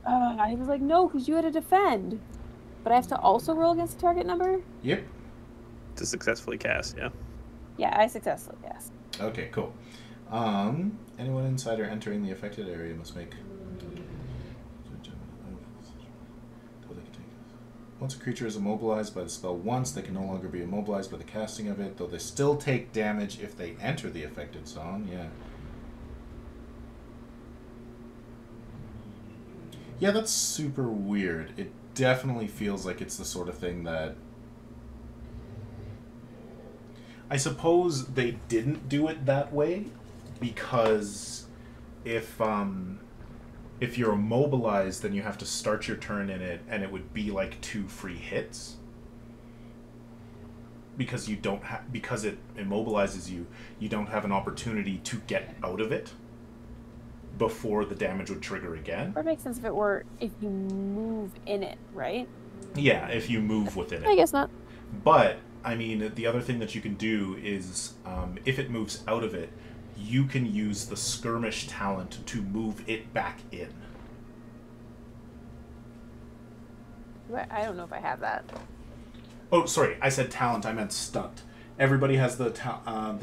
Speaker 5: I was like, no, because you had to defend. But I have to also roll against the target number?
Speaker 1: Yep.
Speaker 2: To successfully cast, yeah.
Speaker 5: Yeah, I successfully cast.
Speaker 1: Okay, cool. Anyone inside or entering the affected area must make... Once a creature is immobilized by the spell once, they can no longer be immobilized by the casting of it, though they still take damage if they enter the affected zone. Yeah. Yeah, that's super weird. It definitely feels like it's the sort of thing that... I suppose they didn't do it that way because if you're immobilized, then you have to start your turn in it, and it would be like 2 free hits. Because you don't because it immobilizes you, you don't have an opportunity to get out of it before the damage would trigger again.
Speaker 5: Or it makes sense if you move in it, right?
Speaker 1: Yeah, if you move within it.
Speaker 5: I guess not.
Speaker 1: But, I mean, the other thing that you can do is, if it moves out of it, you can use the skirmish talent to move it back in.
Speaker 5: I don't know if I have that.
Speaker 1: Oh, sorry, I said talent, I meant stunt. Everybody has the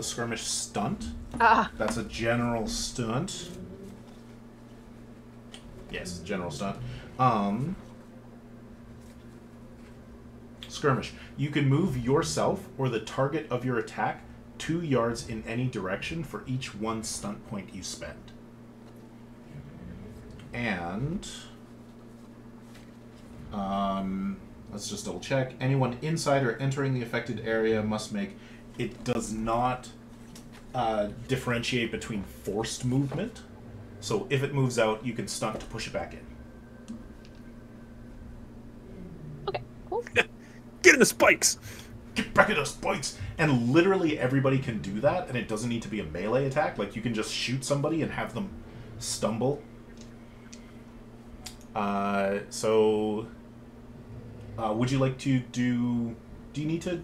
Speaker 1: skirmish stunt.
Speaker 3: Ah.
Speaker 1: That's a general stunt. Yes, general stunt. Skirmish. You can move yourself or the target of your attack 2 yards in any direction for each 1 stunt point you spend. And let's just double check. Anyone inside or entering the affected area must make... It does not differentiate between forced movement. So if it moves out, you can stunt to push it back in.
Speaker 5: Okay, cool.
Speaker 2: Get in the spikes!
Speaker 1: Get back in the spikes! And literally everybody can do that, and it doesn't need to be a melee attack. Like, you can just shoot somebody and have them stumble. Would you like to do... Do you need to...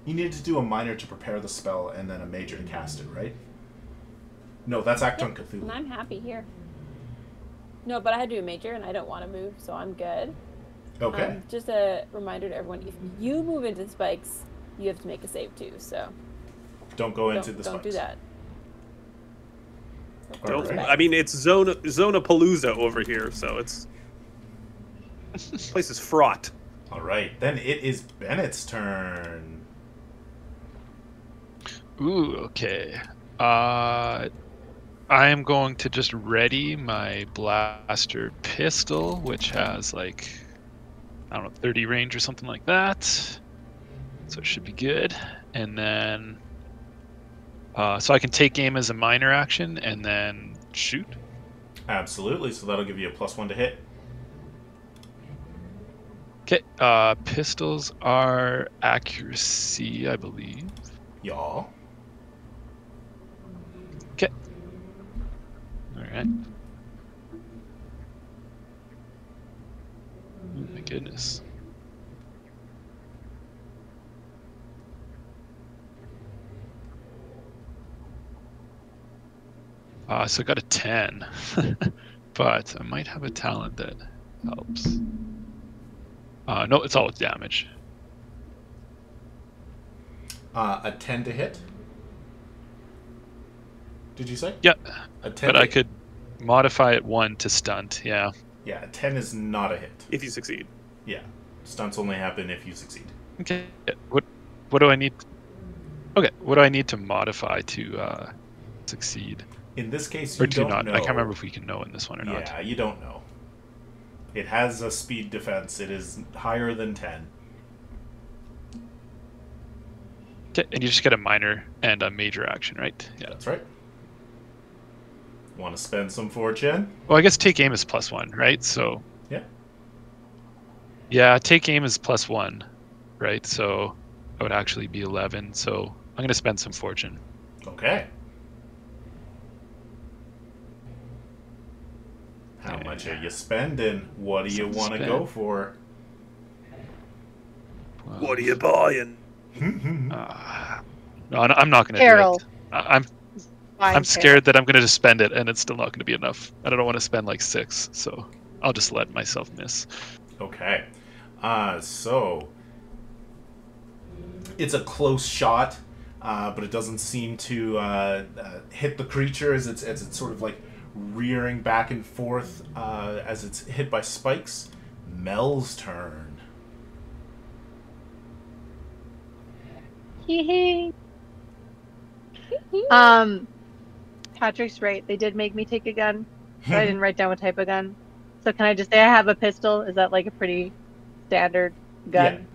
Speaker 1: You needed to do a minor to prepare the spell and then a major to cast it, right? No, that's Act on Cthulhu.
Speaker 5: And I'm happy here. No, but I had to do a major, and I don't want to move, so I'm good.
Speaker 1: Okay.
Speaker 5: Just a reminder to everyone, if you move into the spikes, you have to make a save too, so...
Speaker 1: Don't go into the spikes.
Speaker 5: Don't do that.
Speaker 2: Don't,
Speaker 1: Alright.
Speaker 2: I mean, it's Zonapalooza over here, so it's... This place is fraught.
Speaker 1: Alright, then it is Bennett's turn.
Speaker 4: Ooh, okay. I am going to just ready my blaster pistol, which has like, I don't know, 30 range or something like that. So it should be good. And then, so I can take aim as a minor action and then shoot.
Speaker 1: Absolutely, so that'll give you a +1 to hit.
Speaker 4: Okay, pistols are accuracy, I believe.
Speaker 1: Y'all.
Speaker 4: Okay. Alright. Oh my goodness. So I got a 10. But I might have a talent that helps. No, it's all with damage.
Speaker 1: A 10 to hit. did you say?
Speaker 4: Yeah,
Speaker 1: A 10
Speaker 4: but I could modify it 1 to stunt. Yeah.
Speaker 1: Yeah, a 10 is not a hit.
Speaker 2: If you succeed.
Speaker 1: Yeah. Stunts only happen if you succeed.
Speaker 4: Okay. What do I need? Okay. What do I need to modify to succeed?
Speaker 1: In this case,
Speaker 4: Or
Speaker 1: you
Speaker 4: to
Speaker 1: don't
Speaker 4: not?
Speaker 1: know.
Speaker 4: I can't remember if we can know in this one or not.
Speaker 1: Yeah, you don't know. It has a speed defense. It is higher than 10.
Speaker 4: Okay, and you just get a minor and a major action, right? Yeah.
Speaker 1: That's right. Want to spend some fortune?
Speaker 4: Well, I guess take aim is +1, right? So.
Speaker 1: Yeah.
Speaker 4: Yeah, take aim is +1, right? So that would actually be 11. So I'm going to spend some fortune.
Speaker 1: Okay. How much are you spending? What do you want to go for?
Speaker 4: Well,
Speaker 2: What are you buying?
Speaker 4: no, I'm not going to
Speaker 3: Carol.
Speaker 4: do it. I'm scared that I'm going to just spend it, and it's still not going to be enough. And I don't want to spend like 6, so I'll just let myself miss.
Speaker 1: Okay. So it's a close shot, but it doesn't seem to hit the creature as it's sort of like rearing back and forth as it's hit by spikes. Mel's turn.
Speaker 3: Patrick's right. They did make me take a gun, but I didn't write down what type of gun. So can I just say I have a pistol? Is that like a pretty standard gun?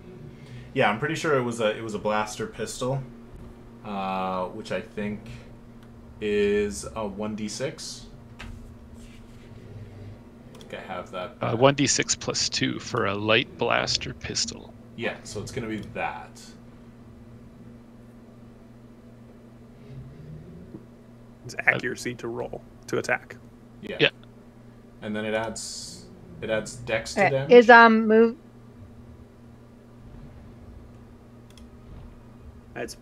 Speaker 1: Yeah, I'm pretty sure it was a blaster pistol, which I think is a 1d6. I think I have that.
Speaker 4: 1d6 plus 2 for a light blaster pistol.
Speaker 1: Yeah, so it's going to be that.
Speaker 2: It's accuracy to roll, to attack.
Speaker 1: Yeah. And then it adds dex to
Speaker 3: Okay.
Speaker 1: damage.
Speaker 3: Is move?
Speaker 2: That's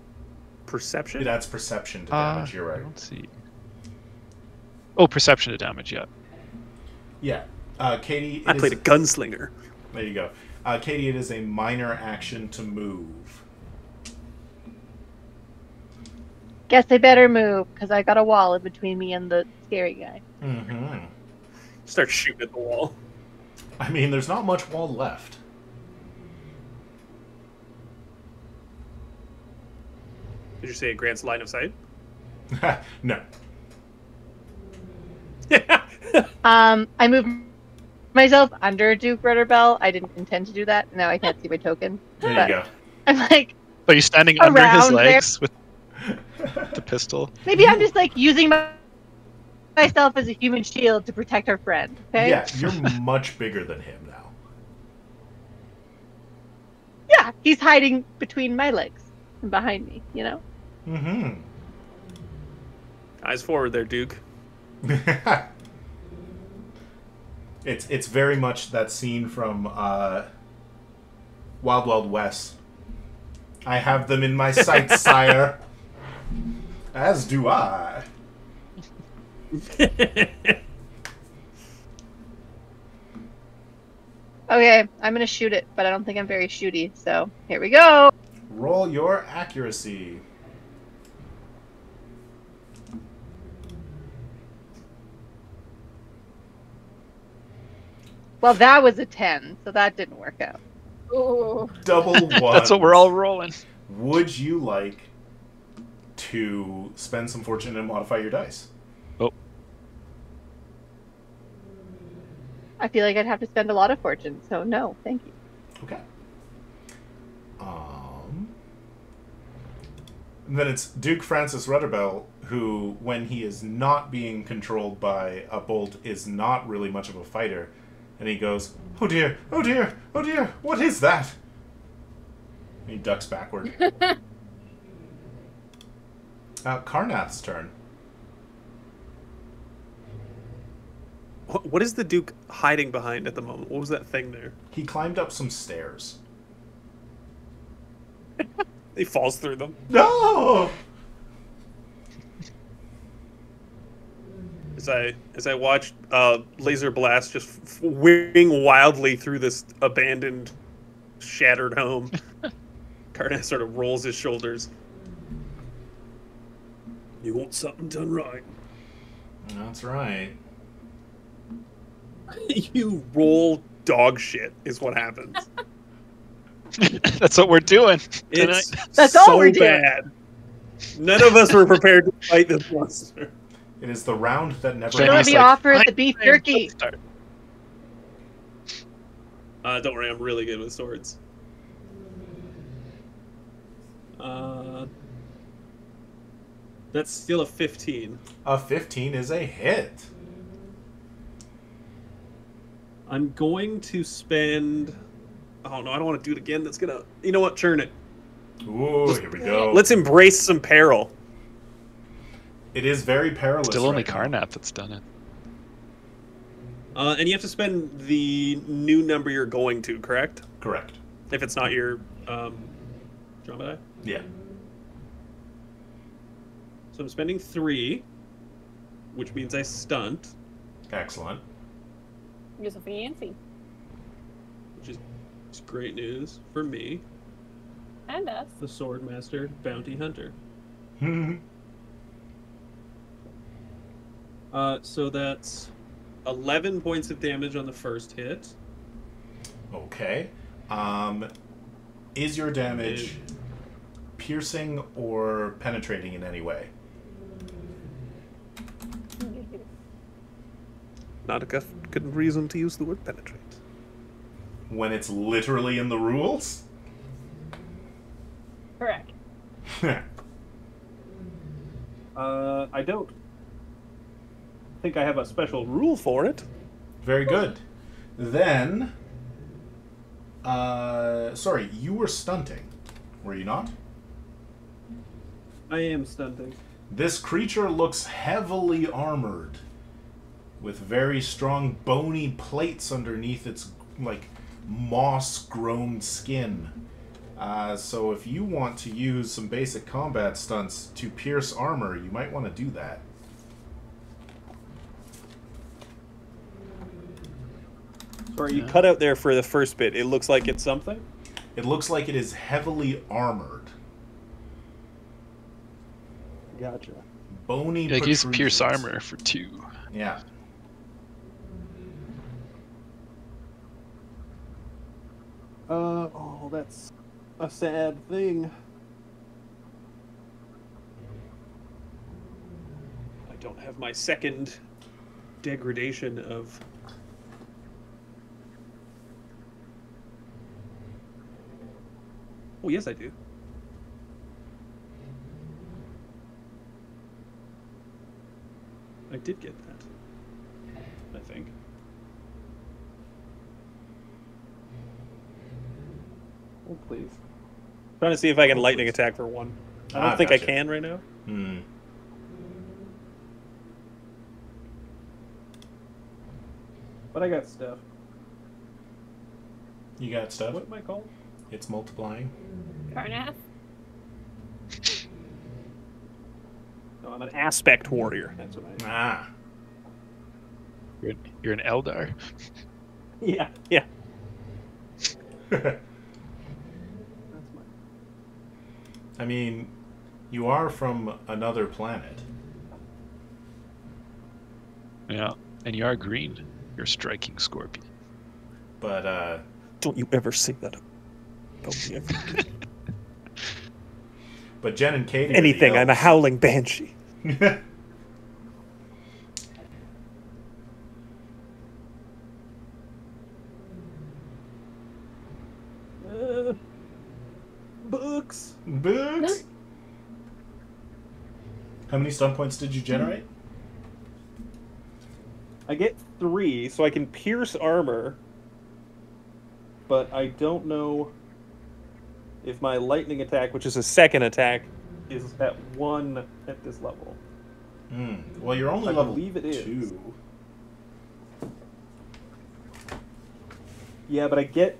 Speaker 2: perception?
Speaker 1: It adds perception to damage, you're right.
Speaker 4: Let's see. Oh, perception to damage, yeah.
Speaker 1: Yeah. Katie,
Speaker 2: I played a gunslinger.
Speaker 1: There you go. Katie, it is a minor action to move.
Speaker 3: Guess I better move because I got a wall in between me and the scary guy.
Speaker 1: Mm-hmm.
Speaker 2: Start shooting at the wall.
Speaker 1: I mean, there's not much wall left.
Speaker 2: Did you say it grants line of sight?
Speaker 1: No.
Speaker 3: I moved myself under Duke Rudderbell. I didn't intend to do that. Now I can't see my token.
Speaker 1: There
Speaker 3: But
Speaker 1: you go.
Speaker 3: I'm like,
Speaker 4: Are you standing under his
Speaker 3: Around
Speaker 4: legs with the pistol?
Speaker 3: maybe I'm just like using myself as a human shield to protect our friend. Okay.
Speaker 1: Yeah, you're much bigger than him now.
Speaker 3: Yeah, he's hiding between my legs and behind me. You know.
Speaker 1: Mm-hmm.
Speaker 2: Eyes forward there, Duke.
Speaker 1: It's very much that scene from Wild Wild West. I have them in my sights, sire. As do I.
Speaker 3: Okay, I'm gonna shoot it, but I don't think I'm very shooty. So here we go.
Speaker 1: Roll your accuracy.
Speaker 3: Well, that was a 10, so that didn't work out.
Speaker 5: Ooh.
Speaker 1: Double one.
Speaker 4: That's what we're all rolling.
Speaker 1: Would you like to spend some fortune and modify your dice?
Speaker 4: Oh,
Speaker 3: I feel like I'd have to spend a lot of fortune, so no, thank you.
Speaker 1: Okay. And then it's Duke Francis Rudderbell, who, when he is not being controlled by a bolt, is not really much of a fighter. And he goes, "Oh dear, oh dear, oh dear, what is that?" And he ducks backward. Karnath's turn.
Speaker 2: What is the Duke hiding behind at the moment? What was that thing there?
Speaker 1: He climbed up some stairs.
Speaker 2: He falls through them.
Speaker 1: No!
Speaker 2: As I watched Laser Blast just wing wildly through this abandoned, shattered home, Karnath sort of rolls his shoulders. You want something done right.
Speaker 1: That's right.
Speaker 2: You roll dog shit is what happens.
Speaker 4: That's what we're doing tonight.
Speaker 2: It's
Speaker 3: That's
Speaker 2: so
Speaker 3: all we're doing.
Speaker 2: bad. None of us were prepared to fight this monster.
Speaker 1: It is the round that never
Speaker 4: Jenny's
Speaker 3: Let
Speaker 1: ends.
Speaker 3: me
Speaker 4: like,
Speaker 3: offer the beef
Speaker 4: "Fine,
Speaker 3: jerky.
Speaker 4: let's start."
Speaker 2: Don't worry, I'm really good with swords. That's still a 15.
Speaker 1: A 15 is a hit.
Speaker 2: I'm going to spend... Oh, no, I don't want to do it again. That's gonna... You know what? Churn it.
Speaker 1: Ooh, here we go.
Speaker 2: Let's embrace some peril.
Speaker 1: It is very perilous.
Speaker 4: Still only
Speaker 1: right now.
Speaker 4: Carnap that's done it.
Speaker 2: And you have to spend the new number you're going to, correct?
Speaker 1: Correct.
Speaker 2: If it's not your Dromedai.
Speaker 1: Yeah.
Speaker 2: So I'm spending 3, which means I stunt,
Speaker 1: Excellent.
Speaker 5: You're so fancy.
Speaker 2: which is great news for me,
Speaker 5: And us.
Speaker 2: the Swordmaster Bounty Hunter. So that's 11 points of damage on the first hit.
Speaker 1: Okay. Is your damage piercing or penetrating in any way?
Speaker 2: Not a good reason to use the word penetrate.
Speaker 1: When it's literally in the rules?
Speaker 5: Correct.
Speaker 2: I don't think I have a special rule for it.
Speaker 1: Very good. Then, sorry, you were stunting, were you not?
Speaker 2: I am stunting.
Speaker 1: This creature looks heavily armored, with very strong bony plates underneath its, like, moss-grown skin. So if you want to use some basic combat stunts to pierce armor, you might want to do that.
Speaker 2: Sorry, you cut out there for the first bit. It looks like it's something?
Speaker 1: It looks like it is heavily armored.
Speaker 2: Gotcha.
Speaker 1: Bony
Speaker 4: Like use pierce
Speaker 1: protrusions.
Speaker 4: armor for 2.
Speaker 1: Yeah.
Speaker 2: Oh, that's a sad thing. I don't have my second degradation of... Oh, yes, I do. I did get that. I think. Oh, please. Trying to see if I can lightning attack for 1. I don't think I
Speaker 1: gotcha.
Speaker 2: can right now.
Speaker 1: Hmm.
Speaker 2: But I got stuff.
Speaker 1: You got stuff?
Speaker 2: What am I called?
Speaker 1: It's multiplying.
Speaker 5: Carnath.
Speaker 2: No, I'm an aspect warrior. That's what I am.
Speaker 1: Ah.
Speaker 4: You're an Eldar.
Speaker 2: Yeah, yeah. That's my...
Speaker 1: I mean, you are from another planet.
Speaker 4: Yeah, and you are green. You're a striking scorpion.
Speaker 1: But,
Speaker 2: Don't you ever say that about me ever.
Speaker 1: but Jen and Katie. are the
Speaker 2: Anything, I'm a
Speaker 1: elves.
Speaker 2: howling banshee. Books.
Speaker 1: Books. How many stun points did you generate?
Speaker 2: I get 3, so I can pierce armor, but I don't know if my lightning attack, which is a second attack, is at 1 at this level.
Speaker 1: Well, you're only
Speaker 2: I
Speaker 1: level
Speaker 2: believe it is.
Speaker 1: 2.
Speaker 2: Yeah, but I get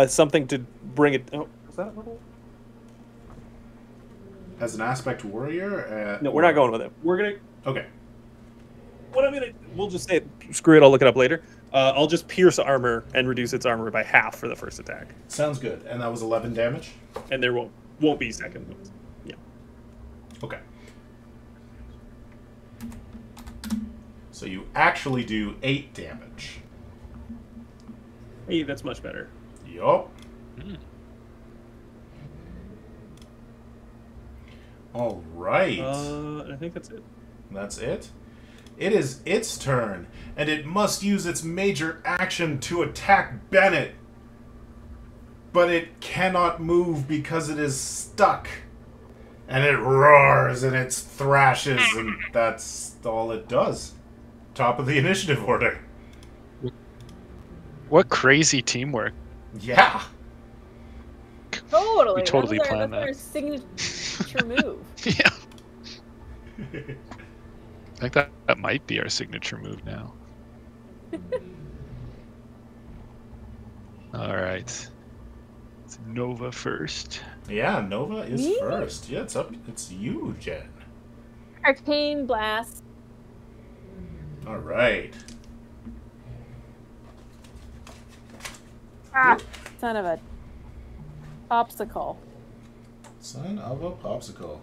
Speaker 2: something to bring it... Oh, was that a level?
Speaker 1: As an aspect warrior?
Speaker 2: No, we're not going with it. We're going to...
Speaker 1: Okay.
Speaker 2: What I'm gonna, we'll just say, screw it. I'll look it up later. I'll just pierce armor and reduce its armor by half for the first attack,
Speaker 1: Sounds good. And that was 11 damage?
Speaker 2: and there won't be second ones. Yeah.
Speaker 1: Okay. So you actually do 8 damage.
Speaker 2: Hey, that's much better.
Speaker 1: Yup.
Speaker 4: Mm.
Speaker 1: All right.
Speaker 2: I think that's it.
Speaker 1: That's it. It is its turn, and it must use its major action to attack Bennett. But it cannot move because it is stuck. And it roars and it thrashes, and that's all it does. Top of the initiative order.
Speaker 4: What crazy teamwork.
Speaker 1: Yeah.
Speaker 5: Totally.
Speaker 4: We totally
Speaker 5: that's
Speaker 4: planned
Speaker 5: our
Speaker 4: that.
Speaker 5: signature move.
Speaker 4: Yeah. I think that might be our signature move now. All right. It's Nova first.
Speaker 1: Yeah, Nova is
Speaker 5: Me?
Speaker 1: first. Yeah, it's you, Jen.
Speaker 5: Arcane Blast.
Speaker 1: All right.
Speaker 5: Ah, son of a popsicle.
Speaker 1: Son of a popsicle.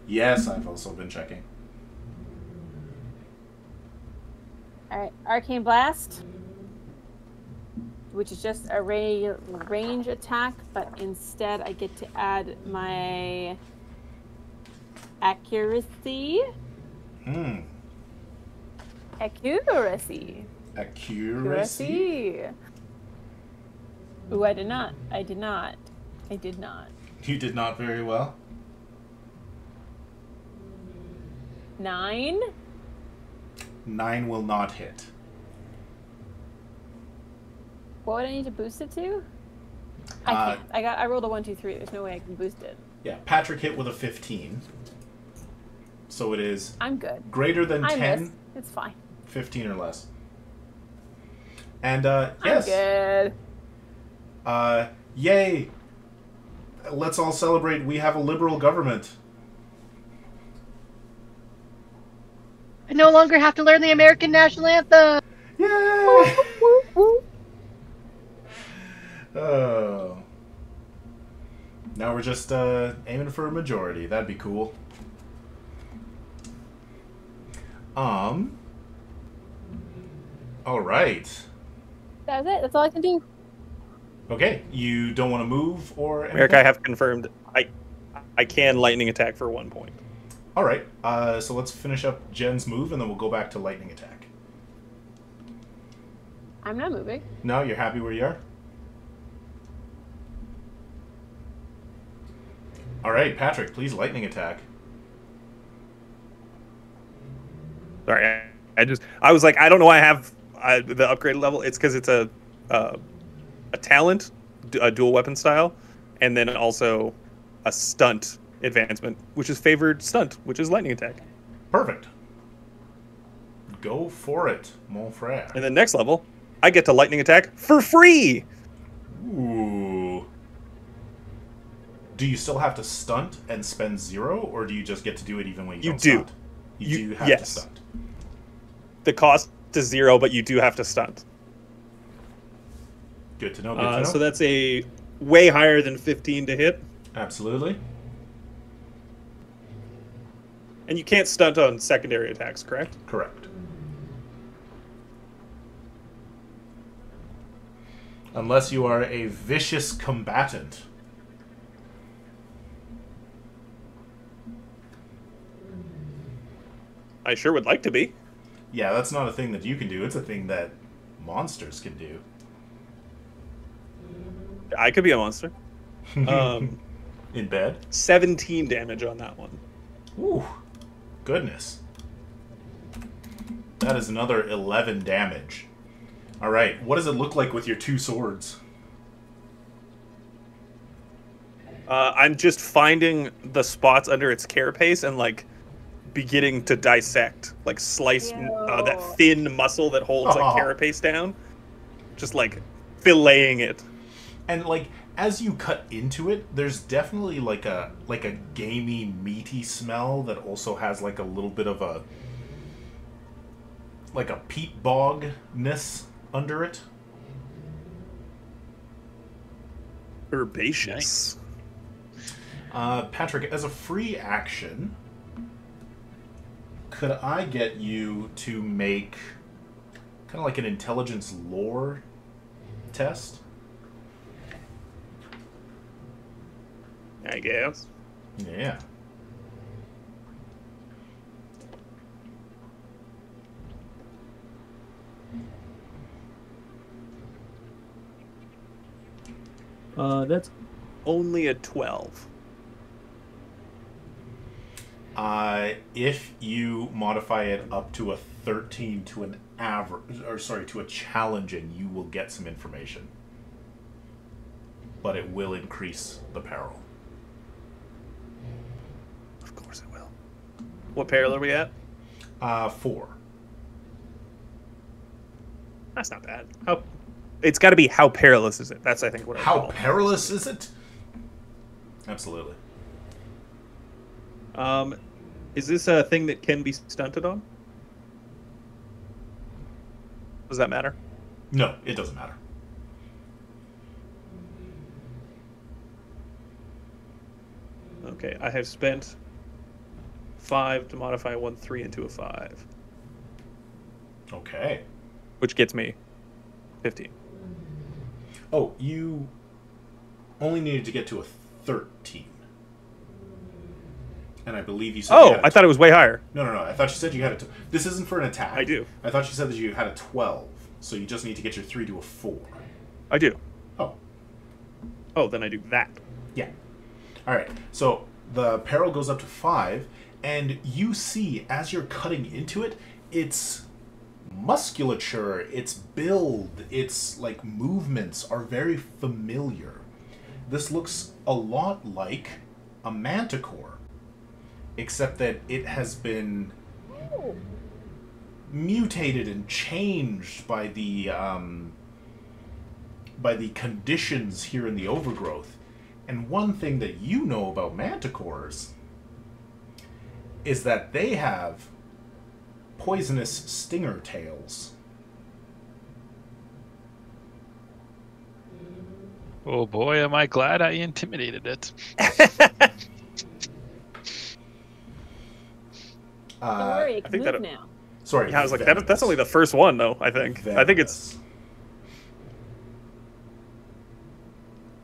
Speaker 1: Yes, I've also been checking.
Speaker 5: Alright, Arcane Blast. Which is just a range attack, but instead I get to add my accuracy. Accuracy.
Speaker 1: Accuracy?
Speaker 5: Ooh, I did not. I did not.
Speaker 1: You did not very well.
Speaker 5: 9.
Speaker 1: 9 will not hit.
Speaker 5: What would I need to boost it to? I can't. I rolled a 1, 2, 3. There's no way I can boost it.
Speaker 1: Yeah, Patrick hit with a 15. So it is
Speaker 5: I'm good.
Speaker 1: greater than
Speaker 5: I
Speaker 1: 10,
Speaker 5: missed. It's fine.
Speaker 1: 15 or less. And yes.
Speaker 5: I'm good.
Speaker 1: Yay. Let's all celebrate. We have a liberal government.
Speaker 3: I no longer have to learn the American national anthem.
Speaker 1: Yay! Oh. Now we're just aiming for a majority. That'd be cool. All right.
Speaker 5: That's it. That's all I can do.
Speaker 1: Okay, you don't want to move or anything?
Speaker 2: Meric, I have confirmed. I can lightning attack for 1 point.
Speaker 1: All right, so let's finish up Jen's move, and then we'll go back to lightning attack.
Speaker 5: I'm not moving.
Speaker 1: No, you're happy where you are? All right, Patrick, please lightning attack.
Speaker 2: Sorry, I was like, I don't know why I have the upgraded level. It's because it's a talent, a dual weapon style, and then also a stunt advancement, which is favored stunt, which is lightning attack.
Speaker 1: Perfect. Go for it, mon frère.
Speaker 2: And then next level, I get to lightning attack for free.
Speaker 1: Ooh. Do you still have to stunt and spend 0, or do you just get to do it even when you don't stunt? You do have to stunt.
Speaker 2: The cost is 0, but you do have to stunt.
Speaker 1: Good to know, good to know.
Speaker 2: So that's a way higher than 15 to hit.
Speaker 1: Absolutely.
Speaker 2: And you can't stunt on secondary attacks, correct?
Speaker 1: Correct. Unless you are a vicious combatant.
Speaker 2: I sure would like to be.
Speaker 1: Yeah, that's not a thing that you can do. It's a thing that monsters can do.
Speaker 2: I could be a monster.
Speaker 1: In bed?
Speaker 2: 17 damage on that one.
Speaker 1: Ooh. Goodness. That is another 11 damage. Alright, what does it look like with your 2 swords?
Speaker 2: I'm just finding the spots under its carapace and, like, beginning to dissect. Like, slice that thin muscle that holds, like, carapace down. Just, like, filleting it.
Speaker 1: And, like, as you cut into it, there's definitely, like a gamey, meaty smell that also has, like, a little bit of a... like a peat bog-ness under it.
Speaker 2: Herbaceous.
Speaker 4: Nice.
Speaker 1: Patrick, as a free action, could I get you to make kind of like an intelligence lore test?
Speaker 2: I guess.
Speaker 1: Yeah.
Speaker 2: That's only a 12.
Speaker 1: If you modify it up to a 13 to an average, or sorry, to a challenging, you will get some information. But it will increase the peril.
Speaker 2: Of course it will. What peril are we at?
Speaker 1: 4.
Speaker 2: That's not bad. How? It's got to be how perilous is it? That's, I think, what I
Speaker 1: How
Speaker 2: call.
Speaker 1: perilous is it? Absolutely.
Speaker 2: Is this a thing that can be stunted on? Does that matter?
Speaker 1: No, it doesn't matter.
Speaker 2: Okay, I have spent 5 to modify 1/3 into a 5,
Speaker 1: Okay.
Speaker 2: which gets me 15.
Speaker 1: Oh, you only needed to get to a 13. And I believe you said you
Speaker 2: Oh,
Speaker 1: had
Speaker 2: I thought it was way higher.
Speaker 1: No. I thought you said you had a... This isn't for an attack.
Speaker 2: I do.
Speaker 1: I thought you said that you had a 12. So you just need to get your 3 to a 4.
Speaker 2: I do.
Speaker 1: Oh.
Speaker 2: Oh, then I do that.
Speaker 1: Yeah. Alright, so the peril goes up to 5, and you see, as you're cutting into it, its musculature, its build, its, like, movements are very familiar. This looks a lot like a manticore, except that it has been mutated and changed by the conditions here in the overgrowth. And one thing that you know about manticores is that they have poisonous stinger tails.
Speaker 4: Oh boy, am I glad I intimidated it.
Speaker 5: Don't worry, it
Speaker 2: I
Speaker 5: can
Speaker 2: think
Speaker 5: move
Speaker 2: that-
Speaker 5: now.
Speaker 1: Sorry,
Speaker 2: Yeah, I was like,
Speaker 1: venomous.
Speaker 2: that's only the first one, though, I think. I think it's...
Speaker 1: Venomous.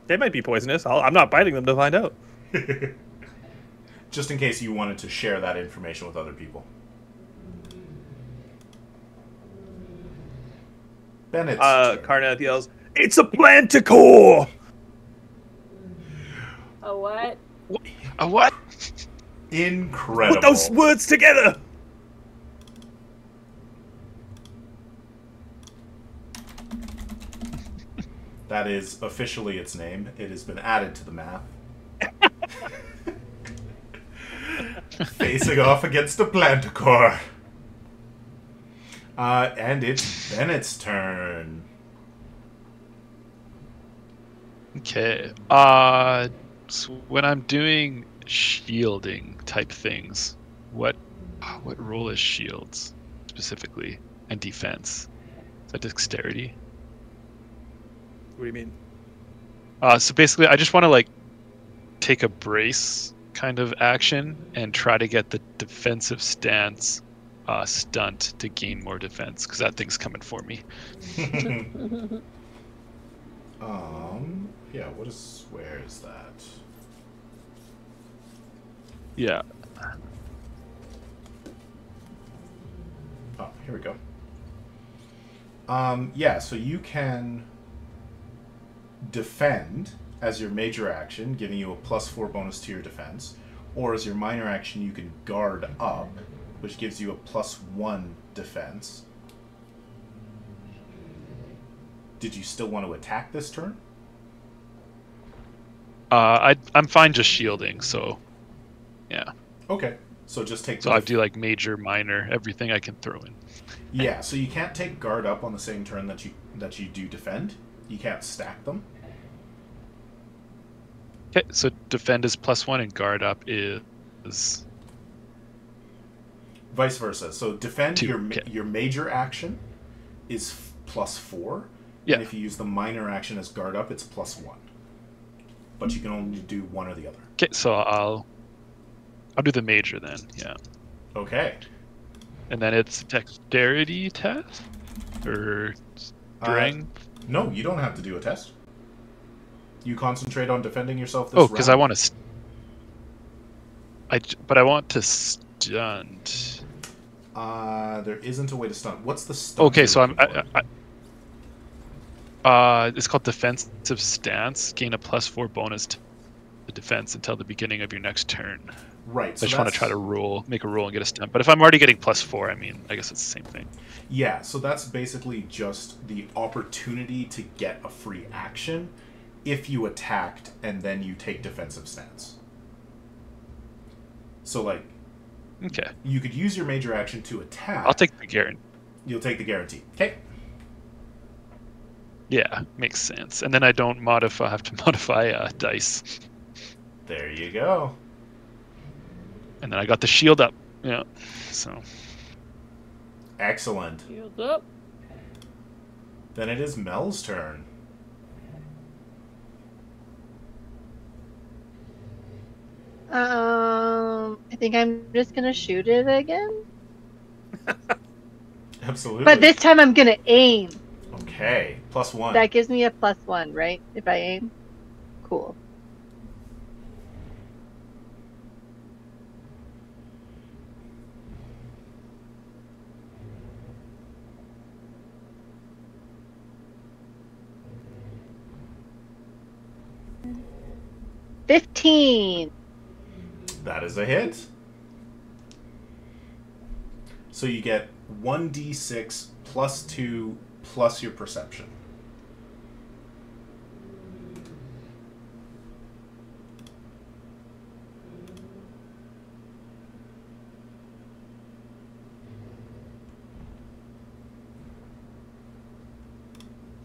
Speaker 2: They might be poisonous. I'm not biting them to find out.
Speaker 1: Just in case you wanted to share that information with other people. Bennett's turn.
Speaker 2: Carnath yells, "It's a planticore!"
Speaker 5: Oh, what?
Speaker 4: A what?
Speaker 1: Incredible.
Speaker 2: Put those words together!
Speaker 1: That is officially its name. It has been added to the map. Facing off against a planticore. And it's Bennett's turn.
Speaker 4: Okay. So when I'm doing shielding type things, what role is shields specifically and defense? Is that dexterity?
Speaker 2: What do you mean?
Speaker 4: So basically, I just want to like take a brace kind of action and try to get the defensive stance stunt to gain more defense because that thing's coming for me.
Speaker 1: Yeah, where is that?
Speaker 4: Yeah.
Speaker 1: Oh, here we go. Yeah, so you can defend as your major action, giving you a +4 bonus to your defense, or as your minor action, you can guard up, which gives you a +1 defense. Did you still want to attack this turn?
Speaker 4: I'm fine just shielding, so yeah.
Speaker 1: Okay, so just take.
Speaker 4: So I do like major, minor, everything I can throw in.
Speaker 1: Yeah, so you can't take guard up on the same turn that you do defend. You can't stack them.
Speaker 4: Okay, so defend is +1 and guard up is
Speaker 1: Vice versa. So defend
Speaker 4: 2,
Speaker 1: your major action is +4.
Speaker 4: Yeah.
Speaker 1: And if you use the minor action as guard up, it's +1. But you can only do one or the other.
Speaker 4: okay. So I'll do the major then. Yeah.
Speaker 1: Okay.
Speaker 4: And then it's dexterity test? Or strength?
Speaker 1: No, you don't have to do a test. You concentrate on defending yourself this
Speaker 4: Oh, because I
Speaker 1: round.
Speaker 4: want to... But I want to stunt.
Speaker 1: There isn't a way to stunt. What's the stunt?
Speaker 4: Okay,
Speaker 1: you're
Speaker 4: so
Speaker 1: looking for?
Speaker 4: it's called defensive stance. Gain a +4 bonus to the defense until the beginning of your next turn.
Speaker 1: Right.
Speaker 4: I
Speaker 1: So
Speaker 4: just want to try to make a roll and get a stunt. But if I'm already getting +4, I mean, I guess it's the same thing.
Speaker 1: Yeah, so that's basically just the opportunity to get a free action if you attacked and then you take defensive stance. So, like,
Speaker 4: Okay.
Speaker 1: you could use your major action to attack.
Speaker 4: I'll take the guarantee.
Speaker 1: You'll take the guarantee. Okay.
Speaker 4: Yeah, makes sense. And then I don't have to modify dice.
Speaker 1: There you go.
Speaker 4: And then I got the shield up. Yeah. So.
Speaker 1: Excellent.
Speaker 5: Shield up.
Speaker 1: Then it is Mel's turn.
Speaker 3: I think I'm just gonna shoot it again.
Speaker 1: Absolutely.
Speaker 3: But this time I'm gonna aim.
Speaker 1: Okay. +1.
Speaker 3: That gives me a +1, right? If I aim? Cool. $15.
Speaker 1: That is a hit. So you get 1d6 +2 plus your perception.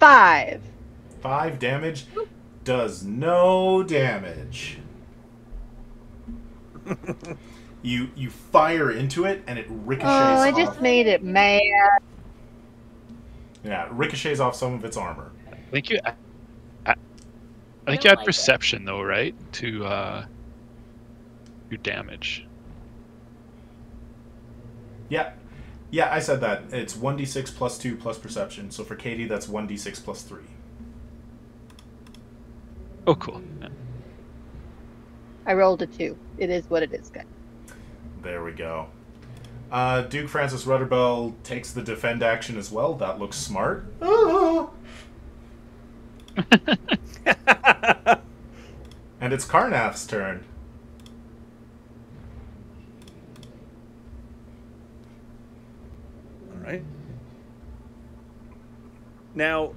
Speaker 3: $5.
Speaker 1: 5 damage does no damage. You fire into it and it ricochets
Speaker 3: Oh, I
Speaker 1: off.
Speaker 3: just made it mad.
Speaker 1: Yeah, it ricochets off some of its armor.
Speaker 4: I think you
Speaker 5: I
Speaker 4: had
Speaker 5: don't like it.
Speaker 4: perception though, right? To do damage.
Speaker 1: Yeah. Yeah, I said that. It's 1d6 +2 plus perception. So for Katie, that's 1d6 +3.
Speaker 4: Oh, cool. Yeah.
Speaker 3: I rolled a 2. It is what it is, guys.
Speaker 1: There we go. Duke Francis Rudderbell takes the defend action as well. That looks smart. Ah! And it's Karnath's turn.
Speaker 2: All right. Now,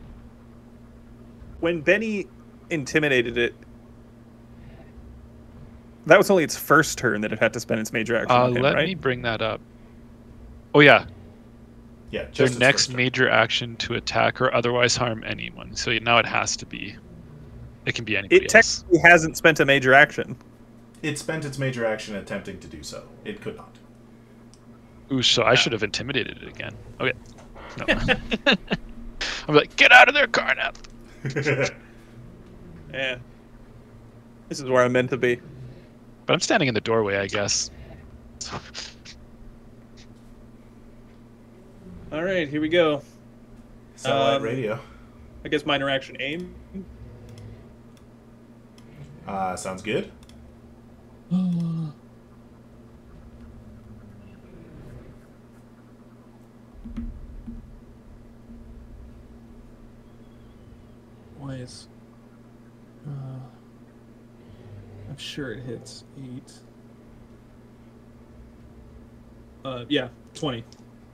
Speaker 2: when Benny intimidated it, that was only its first turn that it had to spend its major action on him,
Speaker 4: Let
Speaker 2: right?
Speaker 4: me bring that up. Oh yeah,
Speaker 1: Yeah,
Speaker 4: their
Speaker 1: just its
Speaker 4: next
Speaker 1: first turn.
Speaker 4: major action to attack or otherwise harm anyone. So now it has to be. It can be anybody
Speaker 2: It
Speaker 4: else.
Speaker 2: technically hasn't spent a major action.
Speaker 1: It spent its major action attempting to do so. It could not.
Speaker 4: Ooh, so I should have intimidated it again. Okay. No. I'm like, get out of there, Karnath!
Speaker 2: Yeah. This is where I'm meant to be.
Speaker 4: But I'm standing in the doorway, I guess. So,
Speaker 2: All right, here we go.
Speaker 1: Satellite radio.
Speaker 2: I guess minor action aim.
Speaker 1: Sounds good.
Speaker 2: Why is... I'm sure it hits 8. Yeah, 20.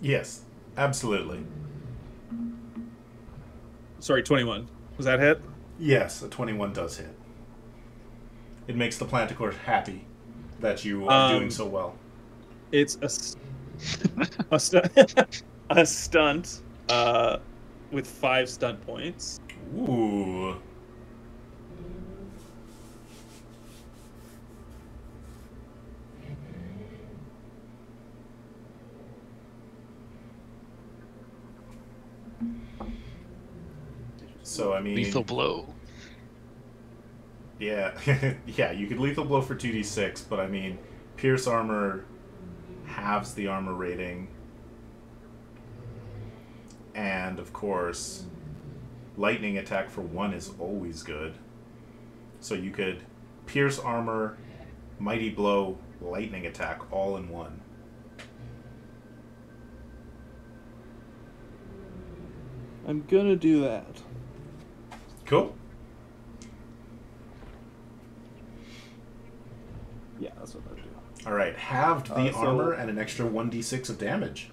Speaker 1: Yes, absolutely.
Speaker 2: Sorry, 21. Was that hit?
Speaker 1: Yes, a 21 does hit. It makes the Planticore happy that you are doing so well.
Speaker 2: It's a stunt with 5 stunt points.
Speaker 1: Ooh. So, I mean...
Speaker 4: lethal blow.
Speaker 1: Yeah, yeah, you could lethal blow for 2d6, but I mean, Pierce armor halves the armor rating. And, of course, lightning attack for 1 is always good. So you could pierce armor, mighty blow, lightning attack all in 1.
Speaker 2: I'm gonna do that.
Speaker 1: Cool.
Speaker 2: Yeah, that's what I'm gonna do.
Speaker 1: All right, halved the
Speaker 2: So-
Speaker 1: armor and an extra 1d6 of damage.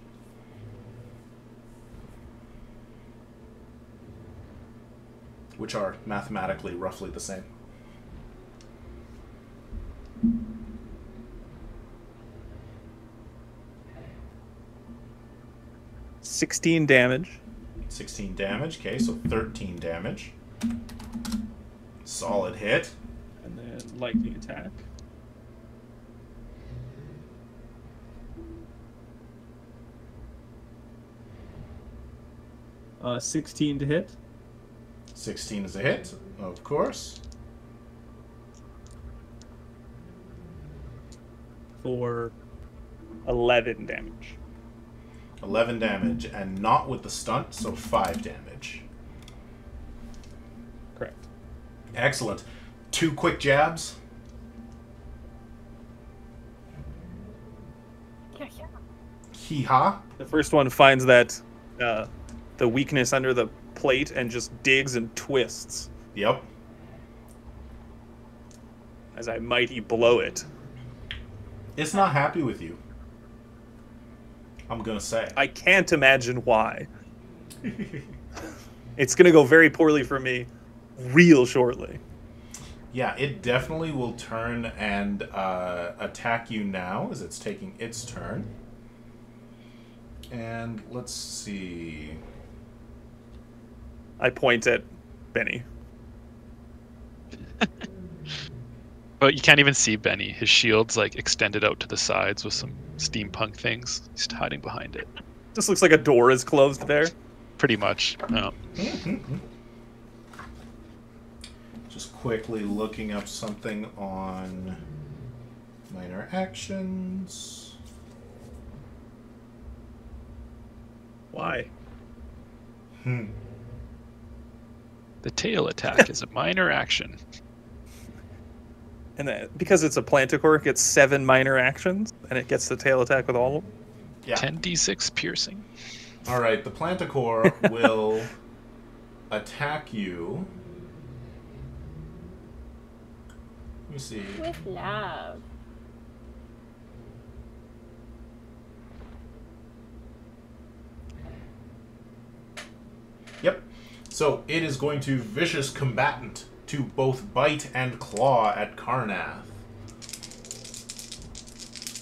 Speaker 1: Which are mathematically roughly the same.
Speaker 2: $16 damage.
Speaker 1: 16 damage, okay, so 13 damage. Solid hit.
Speaker 2: And then lightning attack. Uh, 16 to hit.
Speaker 1: 16 is a hit, of course.
Speaker 2: For 11 damage.
Speaker 1: 11 damage, and not with the stunt, so 5 damage.
Speaker 2: Correct.
Speaker 1: Excellent. 2 quick jabs. Hee-haw.
Speaker 2: The first one finds that the weakness under the plate and just digs and twists
Speaker 1: Yep.
Speaker 2: as I mighty blow it.
Speaker 1: It's not happy with you. I'm gonna say.
Speaker 2: I can't imagine why. It's gonna go very poorly for me real shortly.
Speaker 1: Yeah, it definitely will turn and attack you now as it's taking its turn. And let's see.
Speaker 2: I point at Benny.
Speaker 4: But you can't even see Benny. His shield's like extended out to the sides with some steampunk things. He's hiding behind it.
Speaker 2: Just looks like a door is closed there.
Speaker 4: Pretty much. No.
Speaker 1: Just quickly looking up something on minor actions.
Speaker 2: Why?
Speaker 4: The tail attack is a minor action.
Speaker 2: And then, because it's a planticore, it gets 7 minor actions, and it gets the tail attack with all of them.
Speaker 1: Yeah.
Speaker 4: 10d6 piercing.
Speaker 1: All right, the Planticore will attack you. Let me see.
Speaker 5: With love.
Speaker 1: Yep. So it is going to vicious combatant to both bite and claw at Karnath.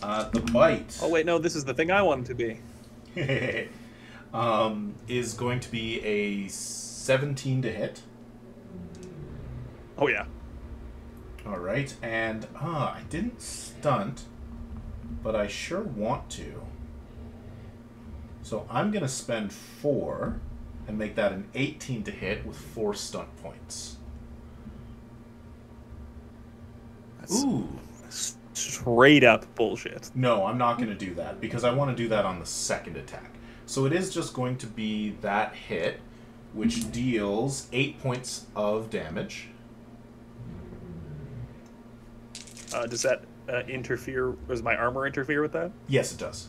Speaker 1: The bite.
Speaker 2: Oh wait, no, this is the thing I wanted to be.
Speaker 1: Is going to be a 17 to hit.
Speaker 2: Oh yeah.
Speaker 1: All right, and I didn't stunt, but I sure want to. So I'm gonna spend 4 and make that an 18 to hit with 4 stunt points.
Speaker 2: That's
Speaker 1: Ooh.
Speaker 2: straight up bullshit.
Speaker 1: No, I'm not going to do that because I want to do that on the second attack. So it is just going to be that hit, which deals 8 points of damage.
Speaker 2: Does that interfere? Does my armor interfere with that?
Speaker 1: Yes, it does.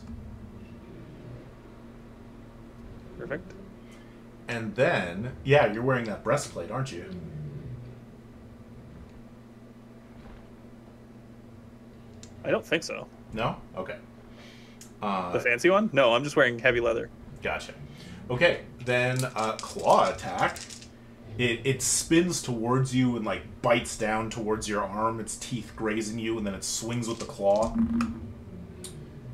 Speaker 2: Perfect.
Speaker 1: And then, yeah, you're wearing that breastplate, aren't you?
Speaker 2: I don't think so.
Speaker 1: No? Okay.
Speaker 2: The fancy one? No, I'm just wearing heavy leather.
Speaker 1: Gotcha. Okay, then claw attack. It spins towards you and like bites down towards your arm, its teeth grazing you, and then it swings with the claw.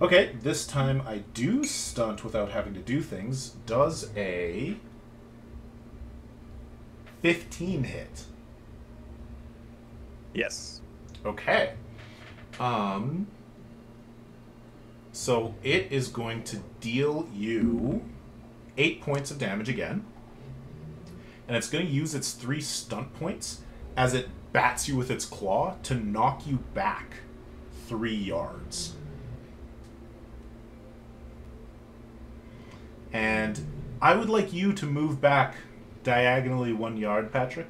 Speaker 1: Okay, this time I do stunt without having to do things. Does a 15 hit.
Speaker 2: Yes.
Speaker 1: Okay. So it is going to deal you 8 points of damage again. And it's going to use its 3 stunt points as it bats you with its claw to knock you back 3 yards. And I would like you to move back diagonally 1 yard, Patrick.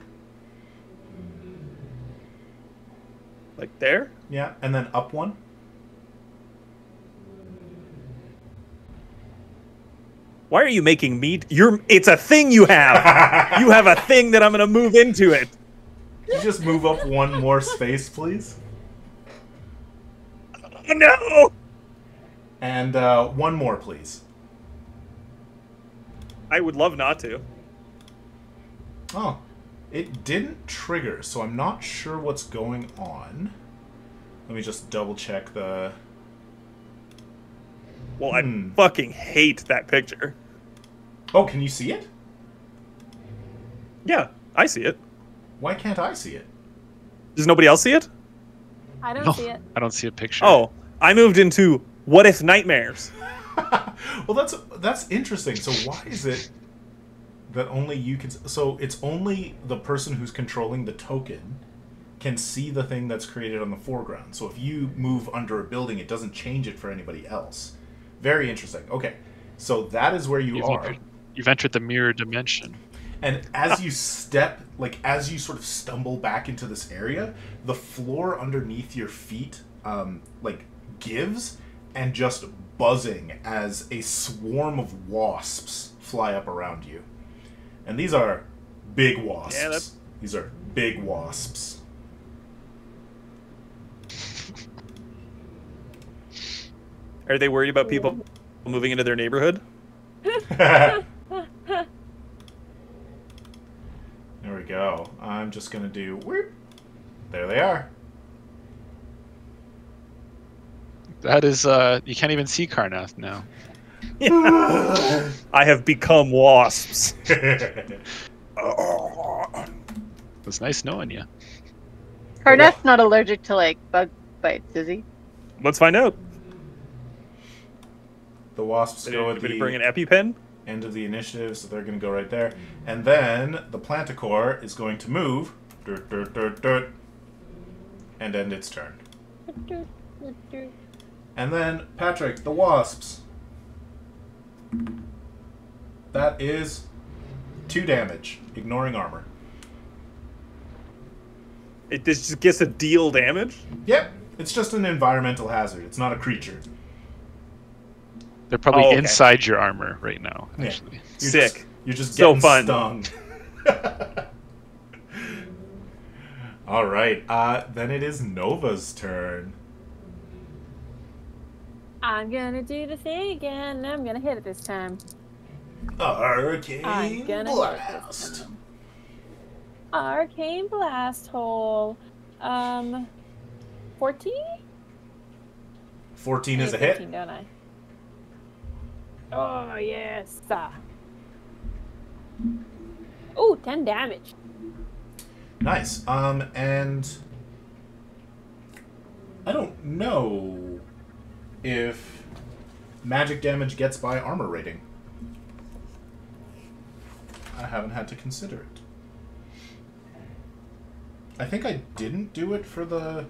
Speaker 2: Like there?
Speaker 1: Yeah, and then up 1.
Speaker 2: Why are you making me? It's a thing you have. You have a thing that I'm gonna move into it.
Speaker 1: Can you just move up 1 more space, please?
Speaker 2: Oh, no.
Speaker 1: And 1 more, please.
Speaker 2: I would love not to.
Speaker 1: Oh, it didn't trigger, so I'm not sure what's going on. Let me just double check the...
Speaker 2: Well, I fucking hate that picture.
Speaker 1: Oh, can you see it?
Speaker 2: Yeah, I see it.
Speaker 1: Why can't I see it?
Speaker 2: Does nobody else see it?
Speaker 5: I don't
Speaker 4: No,
Speaker 5: see it.
Speaker 4: I don't see a picture.
Speaker 2: Oh, I moved into What If Nightmares.
Speaker 1: Well, that's interesting. So why is it that only you can... So it's only the person who's controlling the token can see the thing that's created on the foreground. So if you move under a building, it doesn't change it for anybody else. Very interesting. Okay, so that is where
Speaker 4: You've entered the mirror dimension.
Speaker 1: And as you step, like as you sort of stumble back into this area, the floor underneath your feet, like gives and just buzzing as a swarm of wasps fly up around you. And these are big wasps.
Speaker 2: Yeah,
Speaker 1: These are big wasps.
Speaker 2: Are they worried about people moving into their neighborhood?
Speaker 1: There we go. I'm just gonna do whoop. There they are.
Speaker 4: That is, you can't even see Karnath now.
Speaker 2: I have become wasps.
Speaker 4: It was nice knowing you.
Speaker 3: Karnath's not allergic to, like, bug bites, is he?
Speaker 2: Let's find out.
Speaker 1: The wasps
Speaker 2: Did
Speaker 1: go at
Speaker 2: anybody
Speaker 1: the
Speaker 2: bring an EpiPen?
Speaker 1: end of the initiative, so they're going to go right there. And then the Planticore is going to move, dirt, dirt, dirt, dirt, and end its turn. And then, Patrick, the wasps. That is 2 damage, ignoring armor.
Speaker 2: It just gets to deal damage?
Speaker 1: Yep, it's just an environmental hazard. It's not a creature.
Speaker 4: They're probably
Speaker 2: okay.
Speaker 4: inside your armor right now, actually.
Speaker 1: You're
Speaker 2: Sick.
Speaker 1: You're just
Speaker 2: So
Speaker 1: getting
Speaker 2: fun.
Speaker 1: stung. All right, then it is Nova's turn.
Speaker 5: I'm gonna do the thing again, and I'm gonna hit it this time.
Speaker 1: Arcane
Speaker 5: I'm gonna hit it this
Speaker 1: Blast.
Speaker 5: time. Arcane Blast Hole. 14?
Speaker 1: 14 is a
Speaker 5: 14,
Speaker 1: hit.
Speaker 5: don't I? Oh, yes. Oh, 10 damage.
Speaker 1: Nice. And I don't know if magic damage gets by armor rating. I haven't had to consider it. I think I didn't do it for the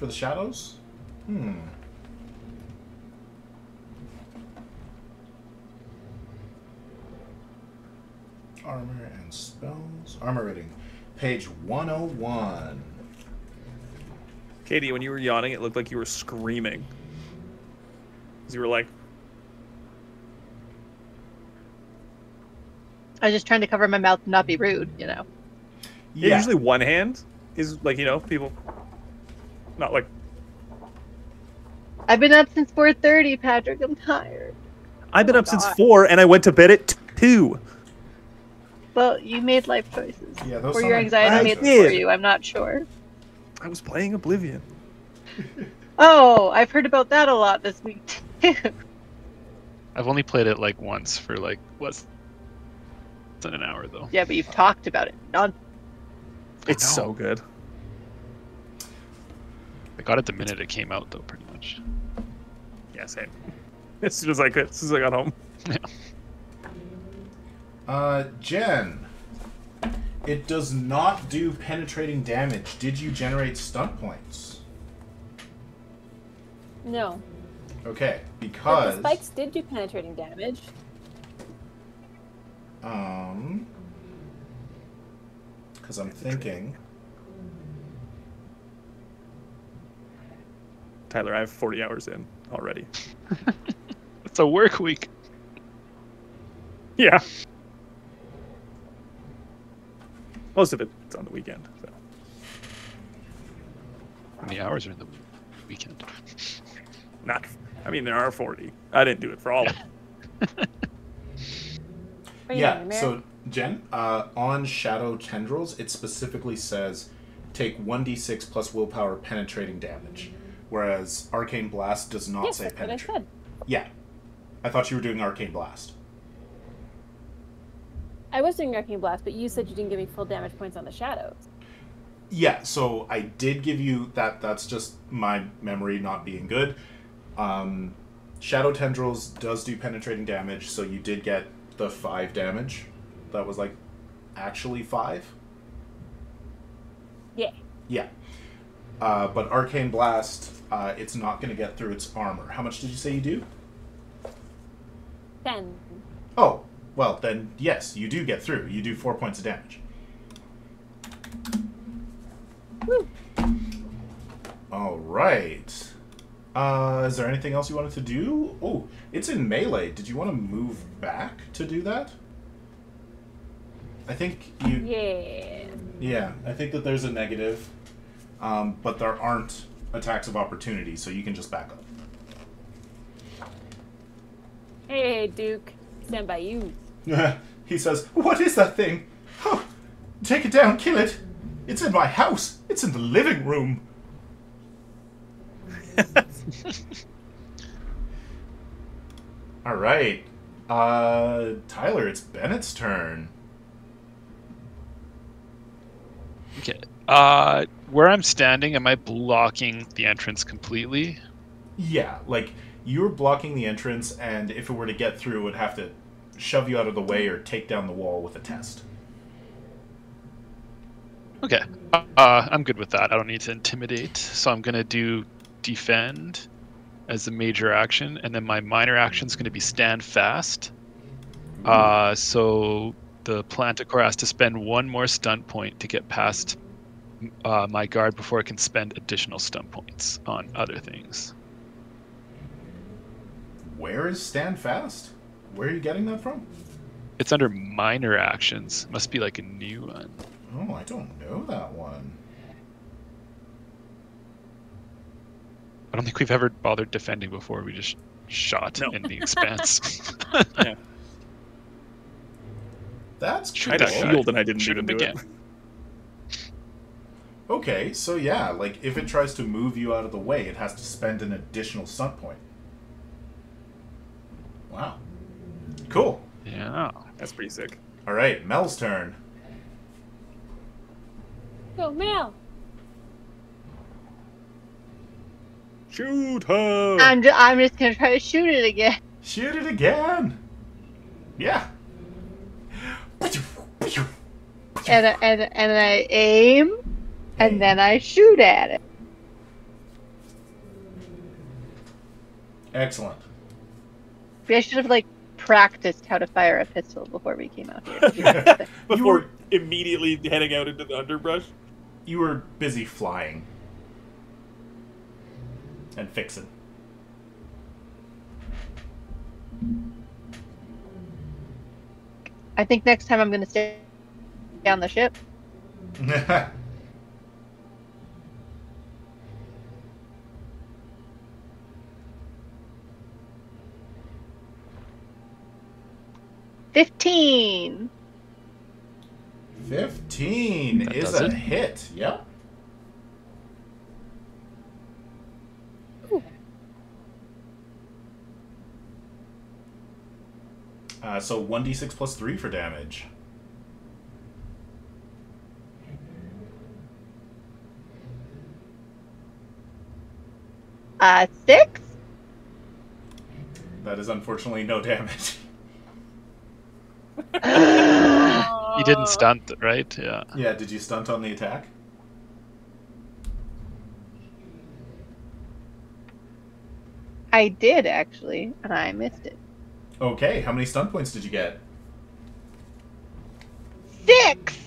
Speaker 1: shadows. Armor and spells. Armor rating. Page 101.
Speaker 2: Katie, when you were yawning, it looked like you were screaming. 'Cause you were like...
Speaker 3: I was just trying to cover my mouth and not be rude, you know.
Speaker 2: Yeah. Usually one hand is like, you know, people... Not like...
Speaker 3: I've been up since 4:30, Patrick. I'm tired.
Speaker 2: I've been up since 4 and I went to bed at 2.
Speaker 3: Well, you made life choices.
Speaker 1: Yeah, those
Speaker 3: or
Speaker 1: sound
Speaker 3: your
Speaker 1: like
Speaker 3: anxiety
Speaker 1: bad
Speaker 3: made
Speaker 1: choices.
Speaker 3: them for you. I'm not sure.
Speaker 2: I was playing Oblivion.
Speaker 3: Oh, I've heard about that a lot this week too.
Speaker 4: I've only played it like once for like less than an hour though.
Speaker 3: Yeah, but you've talked about it.
Speaker 2: It's
Speaker 4: know.
Speaker 2: so good.
Speaker 4: I got it the minute it came out though, pretty much.
Speaker 2: Yeah, same. As soon as I could, as soon as I got home.
Speaker 4: Yeah.
Speaker 1: Jen. It does not do penetrating damage. Did you generate stunt points?
Speaker 5: No.
Speaker 1: Okay,
Speaker 5: But
Speaker 1: because
Speaker 5: the spikes did do penetrating damage.
Speaker 1: because I'm thinking.
Speaker 2: Tyler, I have 40 hours in already.
Speaker 4: It's a work week.
Speaker 2: Yeah. Most of it's on the weekend. So.
Speaker 4: How many hours are in the weekend?
Speaker 2: Not. I mean, there are 40. I didn't do it for all of them.
Speaker 5: Are you
Speaker 1: Yeah,
Speaker 5: doing, Meric?
Speaker 1: so Jen, on Shadow Tendrils, it specifically says take 1d6 plus willpower penetrating damage, whereas Arcane Blast does not
Speaker 5: Yes,
Speaker 1: say
Speaker 5: that's what I
Speaker 1: penetrate.
Speaker 5: said.
Speaker 1: Yeah, I thought you were doing Arcane Blast.
Speaker 5: I was doing Arcane Blast, but you said you didn't give me full damage points on the shadows.
Speaker 1: Yeah, so I did give you that. That's just my memory not being good. Shadow Tendrils does do penetrating damage, so you did get the 5 damage. That was like actually 5.
Speaker 5: Yeah.
Speaker 1: Yeah. But Arcane Blast, it's not going to get through its armor. How much did you say you do?
Speaker 5: 10.
Speaker 1: Oh, well, then yes, you do get through. You do 4 points of damage.
Speaker 5: Woo.
Speaker 1: All right. Is there anything else you wanted to do? Oh, it's in melee. Did you want to move back to do that? I think you...
Speaker 5: Yeah.
Speaker 1: Yeah, I think that there's a negative. But there aren't attacks of opportunity, so you can just back up.
Speaker 5: Hey, Duke. Stand by you.
Speaker 1: He says, "What is that thing? Oh, take it down, kill it. It's in my house. It's in the living room." All right. Tyler, it's Bennett's turn.
Speaker 4: Okay. Where I'm standing, am I blocking the entrance completely?
Speaker 1: Yeah, like, you're blocking the entrance, and if it were to get through, it would have to shove you out of the way or take down the wall with a test.
Speaker 4: Okay. I'm good with that. I don't need to intimidate. So I'm going to do defend as the major action, and then my minor action is going to be stand fast. So the Planticore has to spend 1 more stunt point to get past my guard before it can spend additional stunt points on other things.
Speaker 1: Where is Stand Fast? Where are you getting that from?
Speaker 4: It's under minor actions. Must be like a new one.
Speaker 1: Oh, I don't know that one.
Speaker 4: I don't think we've ever bothered defending before. We just shot
Speaker 2: No.
Speaker 4: in the expanse.
Speaker 2: Yeah.
Speaker 1: That's
Speaker 4: Shoot
Speaker 2: I had
Speaker 1: cool.
Speaker 2: a
Speaker 4: that guy.
Speaker 2: shield and I didn't
Speaker 4: Shoot
Speaker 2: even
Speaker 4: him
Speaker 2: do
Speaker 4: again.
Speaker 2: it.
Speaker 1: Okay, so yeah, like, if it tries to move you out of the way, it has to spend an additional stunt point. Wow. Cool.
Speaker 4: Yeah.
Speaker 2: That's pretty sick.
Speaker 1: All right, Mel's turn.
Speaker 5: Go, Mel.
Speaker 2: Shoot her!
Speaker 3: I'm just gonna try to shoot it again.
Speaker 1: Shoot it again. Yeah.
Speaker 3: And I aim, and then I shoot at it.
Speaker 1: Excellent.
Speaker 3: I should have practiced how to fire a pistol before we came out here.
Speaker 2: Before immediately heading out into the underbrush.
Speaker 1: You were busy flying. And fixing.
Speaker 3: I think next time I'm gonna stay on the ship. 15.
Speaker 1: 15
Speaker 4: That
Speaker 1: is
Speaker 4: does
Speaker 1: a
Speaker 4: it.
Speaker 1: hit. Yep. So 1d6 plus 3 for damage.
Speaker 3: Six.
Speaker 1: That is unfortunately no damage.
Speaker 4: You didn't stunt, right? Yeah.
Speaker 1: Yeah, did you stunt on the attack?
Speaker 3: I did, actually, and I missed it.
Speaker 1: Okay, how many stun points did you get?
Speaker 3: 6!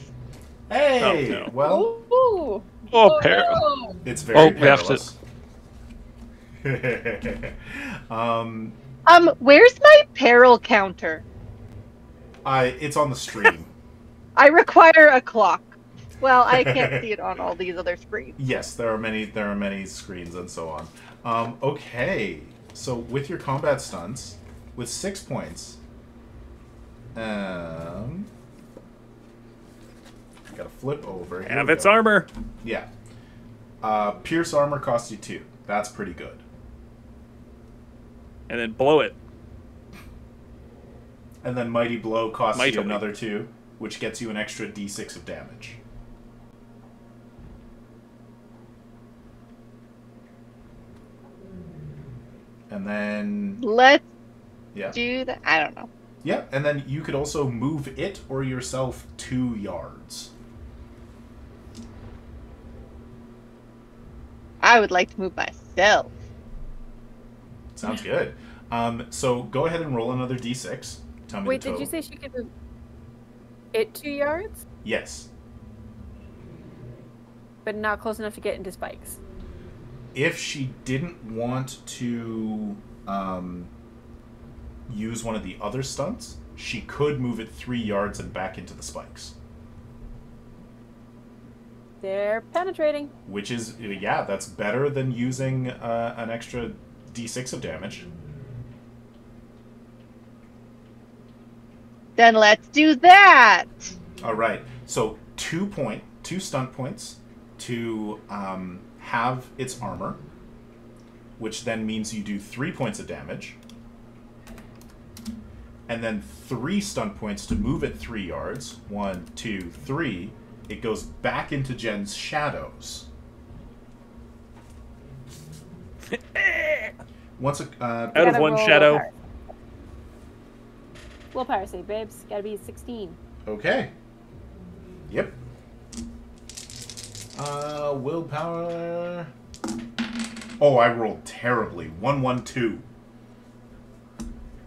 Speaker 1: Hey!
Speaker 2: Oh, no.
Speaker 1: Well,
Speaker 5: Ooh.
Speaker 4: Oh,
Speaker 5: No.
Speaker 1: it's very
Speaker 4: we have to-
Speaker 1: perilous.
Speaker 3: Where's my peril counter?
Speaker 1: It's on the stream.
Speaker 3: I require a clock. Well, I can't see it on all these other screens.
Speaker 1: Yes, there are many screens and so on. Okay, so with your combat stunts, with 6 points, gotta flip over. Here
Speaker 2: Have
Speaker 1: we
Speaker 2: its
Speaker 1: go.
Speaker 2: armor.
Speaker 1: Yeah. Pierce armor costs you 2. That's pretty good.
Speaker 2: And then blow it.
Speaker 1: And then Mighty Blow costs you
Speaker 2: Mightily.
Speaker 1: another 2, which gets you an extra d6 of damage. And then...
Speaker 3: Let's
Speaker 1: Yeah.
Speaker 3: do that. I don't know.
Speaker 1: Yeah, and then you could also move it or yourself 2 yards.
Speaker 3: I would like to move myself.
Speaker 1: Sounds good. So go ahead and roll another d6. Tell me
Speaker 5: Wait,
Speaker 1: the
Speaker 5: did you
Speaker 1: total.
Speaker 5: say she could move it 2 yards,
Speaker 1: Yes.
Speaker 5: but not close enough to get into spikes?
Speaker 1: If she didn't want to use one of the other stunts, she could move it 3 yards and back into the spikes.
Speaker 5: They're penetrating.
Speaker 1: Which is, yeah, that's better than using an extra d6 of damage.
Speaker 3: Then let's do that.
Speaker 1: All right. So 2 stunt points to have its armor, which then means you do 3 points of damage. And then 3 stunt points to move it 3 yards. 1, 2, 3. It goes back into Jen's shadows. Once a
Speaker 2: Out of
Speaker 5: Gotta
Speaker 2: one
Speaker 5: roll
Speaker 2: shadow.
Speaker 5: Willpower save, babes. Gotta be 16.
Speaker 1: Okay. Yep. Willpower. Oh, I rolled terribly. 1, 1, 2.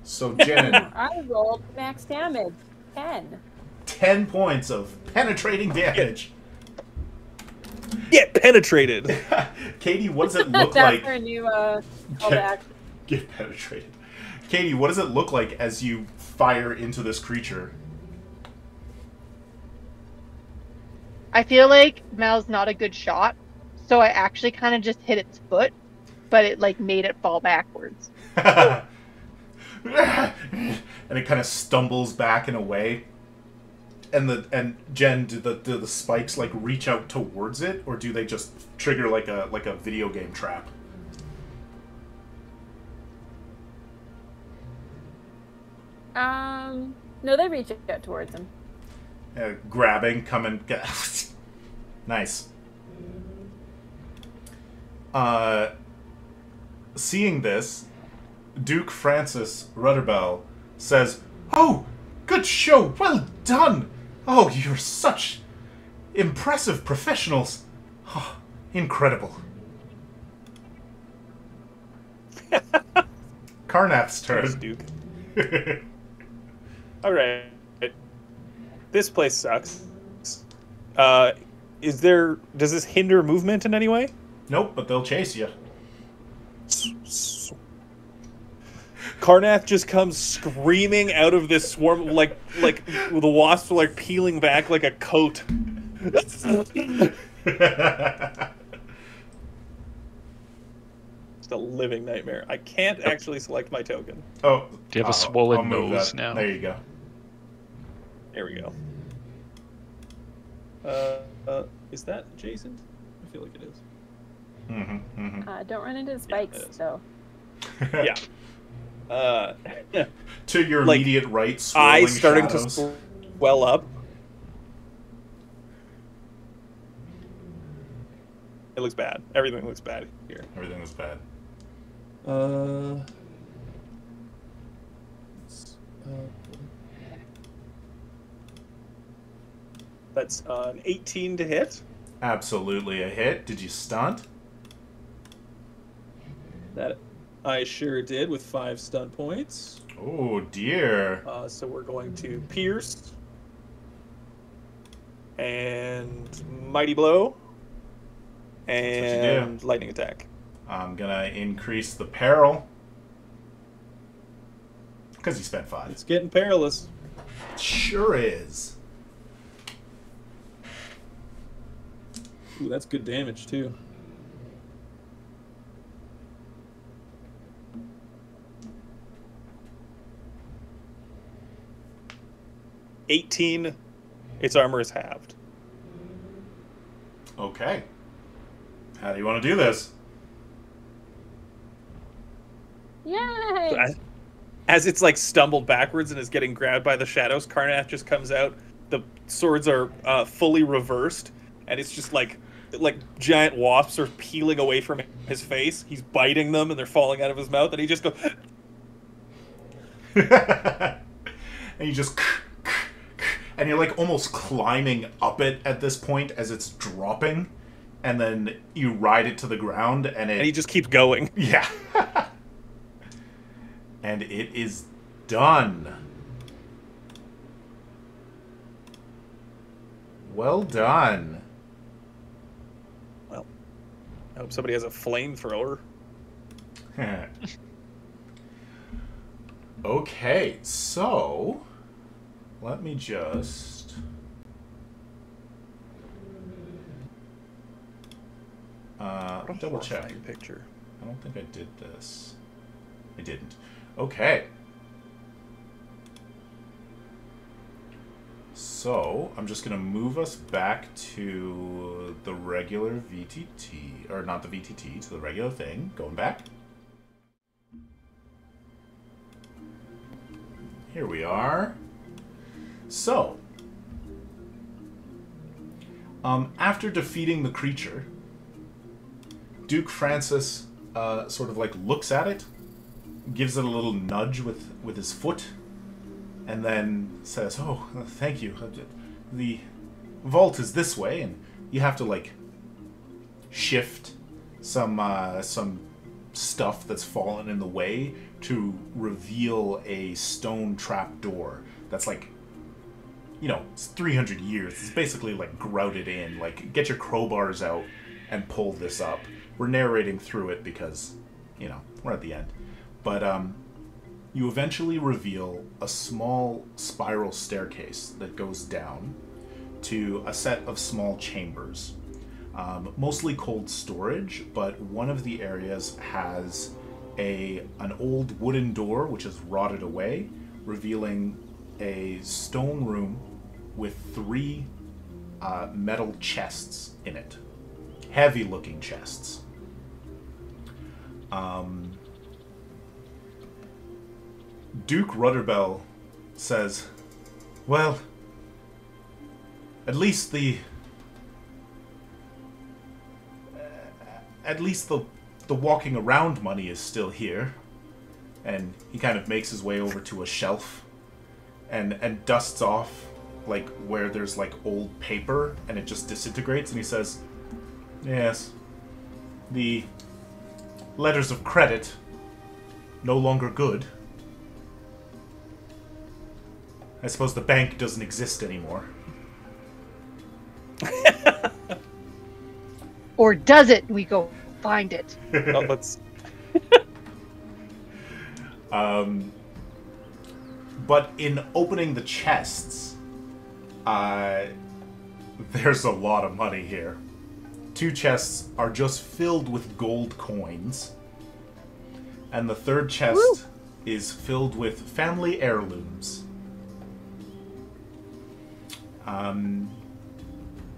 Speaker 1: So Jen,
Speaker 5: I rolled max damage. 10.
Speaker 1: 10 points of penetrating damage.
Speaker 2: Get penetrated.
Speaker 1: Katie, what does it look
Speaker 5: That's
Speaker 1: like?
Speaker 5: our new call to action.
Speaker 1: Get penetrated. Katie, what does it look like as you fire into this creature?
Speaker 3: I feel like Mel's not a good shot, so I actually kind of just hit its foot, but it like made it fall backwards.
Speaker 1: And it kind of stumbles back in a way. And Jen, do the spikes like reach out towards it, or do they just trigger like a video game trap?
Speaker 5: No, they reach out towards him.
Speaker 1: Grabbing, coming, nice. Seeing this, Duke Francis Rudderbell says, "Oh, good show, well done! Oh, you're such impressive professionals! Oh, incredible." Karnath's
Speaker 2: Thanks,
Speaker 1: turn.
Speaker 2: Duke. All right. This place sucks. Does this hinder movement in any way?
Speaker 1: Nope, but they'll chase you.
Speaker 2: Karnath just comes screaming out of this swarm, like the wasps are like peeling back like a coat. It's a living nightmare. I can't actually select my token.
Speaker 1: Oh,
Speaker 4: Do you have a
Speaker 1: I'll
Speaker 4: swollen
Speaker 1: move
Speaker 4: nose
Speaker 1: that.
Speaker 4: now?
Speaker 1: There you go.
Speaker 2: There we go. Is that adjacent? I feel like it is.
Speaker 1: Mm-hmm, mm-hmm.
Speaker 5: Don't run into the spikes,
Speaker 2: it is.
Speaker 5: though.
Speaker 2: Yeah.
Speaker 1: To your
Speaker 2: Like,
Speaker 1: immediate right, swirling
Speaker 2: Eyes starting
Speaker 1: shadows.
Speaker 2: to swell up. It looks bad. Everything looks bad here.
Speaker 1: Everything was bad.
Speaker 2: That's an 18 to hit.
Speaker 1: Absolutely a hit. Did you stunt?
Speaker 2: That I sure did with 5 stun points.
Speaker 1: Oh dear.
Speaker 2: So we're going to pierce and mighty blow and lightning attack.
Speaker 1: I'm gonna increase the peril because he spent 5.
Speaker 2: It's getting perilous.
Speaker 1: Sure is.
Speaker 2: Ooh, that's good damage too. $18. Its armor is halved.
Speaker 1: Okay. How do you want to do this?
Speaker 5: Yay!
Speaker 2: As it's like stumbled backwards and is getting grabbed by the shadows, Karnath just comes out. The swords are fully reversed, and it's just like giant wasps are peeling away from his face. He's biting them, and they're falling out of his mouth, and he just goes.
Speaker 1: And you just. And you're like almost climbing up it at this point as it's dropping, and then you ride it to the ground, and
Speaker 2: he just keeps going.
Speaker 1: Yeah. And it is done. Well done.
Speaker 2: Well, I hope somebody has a flamethrower.
Speaker 1: Okay, so let me just double check.
Speaker 2: Picture.
Speaker 1: I don't think I did this. I didn't. Okay. So, I'm just going to move us back to the regular VTT, or not the VTT, to the regular thing. Going back. Here we are. So, after defeating the creature, Duke Francis sort of like looks at it, gives it a little nudge with his foot, and then says, "Oh, thank you. The vault is this way," and you have to like shift some stuff that's fallen in the way to reveal a stone trap door that's like, it's 300 years. It's basically like grouted in. Like, get your crowbars out and pull this up. We're narrating through it because, we're at the end. But you eventually reveal a small spiral staircase that goes down to a set of small chambers. Mostly cold storage, but one of the areas has an old wooden door which is rotted away, revealing a stone room with 3 metal chests in it. Heavy looking chests. Duke Rudderbell says, "Well, at least the walking around money is still here." And he kind of makes his way over to a shelf and dusts off like where there's like old paper, and it just disintegrates, and he says, "Yes, the letters of credit no longer good. I suppose the bank doesn't exist anymore."
Speaker 3: Or does it? We go find it.
Speaker 2: Oh, let's...
Speaker 1: But in opening the chests, there's a lot of money here. 2 chests are just filled with gold coins, and the 3rd chest is filled with family heirlooms.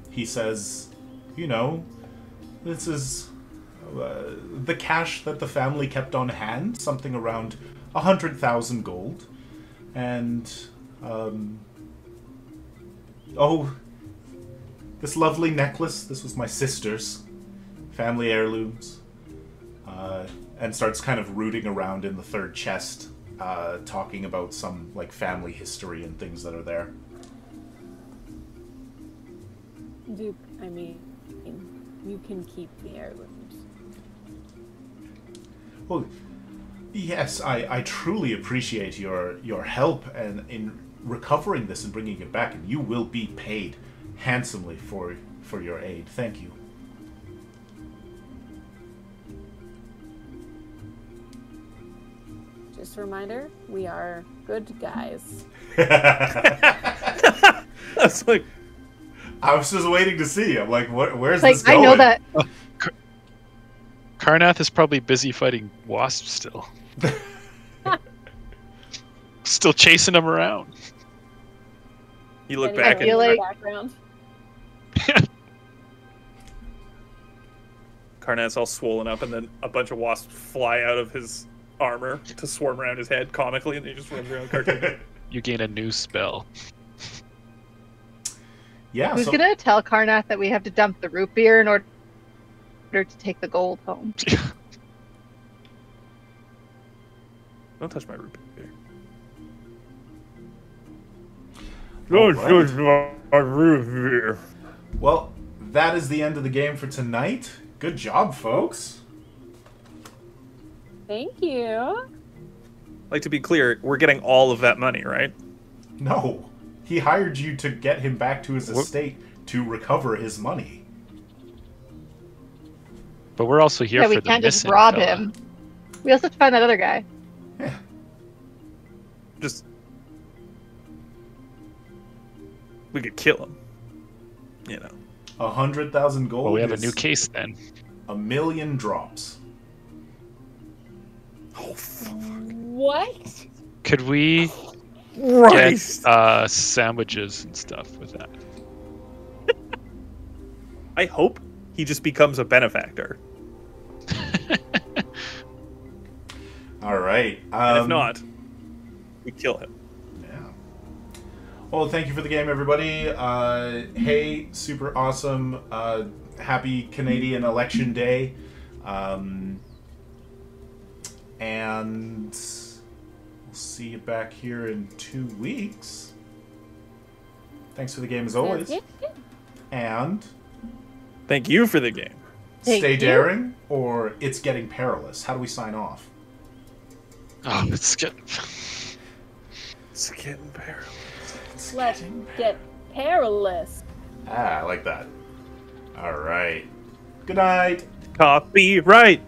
Speaker 1: He says, this is the cash that the family kept on hand, something around 100,000 gold. And, this lovely necklace, this was my sister's. Family heirlooms. And starts kind of rooting around in the 3rd chest, talking about some, like, family history and things that are there.
Speaker 5: Duke, you can keep the heirlooms.
Speaker 1: Well, Yes, I truly appreciate your help and in recovering this and bringing it back, and you will be paid handsomely for your aid. Thank you.
Speaker 5: Just a reminder, we are good guys.
Speaker 2: That's like,
Speaker 1: I was just waiting to see. I'm like, where's
Speaker 3: Like,
Speaker 1: this going?
Speaker 3: I know that.
Speaker 4: Karnath is probably busy fighting wasps still. Still chasing them around.
Speaker 2: you look
Speaker 5: Anyone
Speaker 2: back
Speaker 3: I feel
Speaker 2: and
Speaker 3: like-
Speaker 5: background.
Speaker 2: Karnat's all swollen up, and then a bunch of wasps fly out of his armor to swarm around his head comically, and he just runs around cartoon.
Speaker 4: You gain a new spell.
Speaker 1: Yeah,
Speaker 3: Who's
Speaker 1: so
Speaker 3: gonna tell Karnath that we have to dump the root beer in order to take the gold home?
Speaker 2: Don't touch my root beer.
Speaker 1: All right.
Speaker 2: my root beer.
Speaker 1: Well, that is the end of the game for tonight. Good job, folks.
Speaker 5: Thank you.
Speaker 2: Like, to be clear, we're getting all of that money, right?
Speaker 1: No, he hired you to get him back to his
Speaker 4: What?
Speaker 1: estate to recover his money.
Speaker 4: But we're also here
Speaker 3: Yeah,
Speaker 4: for
Speaker 3: we
Speaker 4: the
Speaker 3: can't just
Speaker 4: missing
Speaker 3: rob
Speaker 4: fella.
Speaker 3: him. We also have to find that other guy.
Speaker 1: Yeah.
Speaker 2: Just... we could kill him. You know.
Speaker 1: 100,000 gold.
Speaker 4: Well, we have a
Speaker 1: is
Speaker 4: new case then.
Speaker 1: 1,000,000 drops.
Speaker 2: Oh, fuck.
Speaker 5: What?
Speaker 4: Could we
Speaker 2: Christ.
Speaker 4: get sandwiches and stuff with that?
Speaker 2: I hope he just becomes a benefactor.
Speaker 1: All right.
Speaker 2: And if not, we kill him.
Speaker 1: Yeah. Well, thank you for the game, everybody. Hey, super awesome. Happy Canadian Election Day. And we'll see you back here in 2 weeks. Thanks for the game as always.
Speaker 5: Sounds good.
Speaker 1: And
Speaker 2: Thank you for the game.
Speaker 3: Thank
Speaker 1: stay
Speaker 3: you.
Speaker 1: daring, or it's getting perilous. How do we sign off?
Speaker 4: Oh, it's good.
Speaker 2: It's getting perilous.
Speaker 5: Let's get perilous.
Speaker 1: Ah, I like that. All right. Good night.
Speaker 2: Copyright.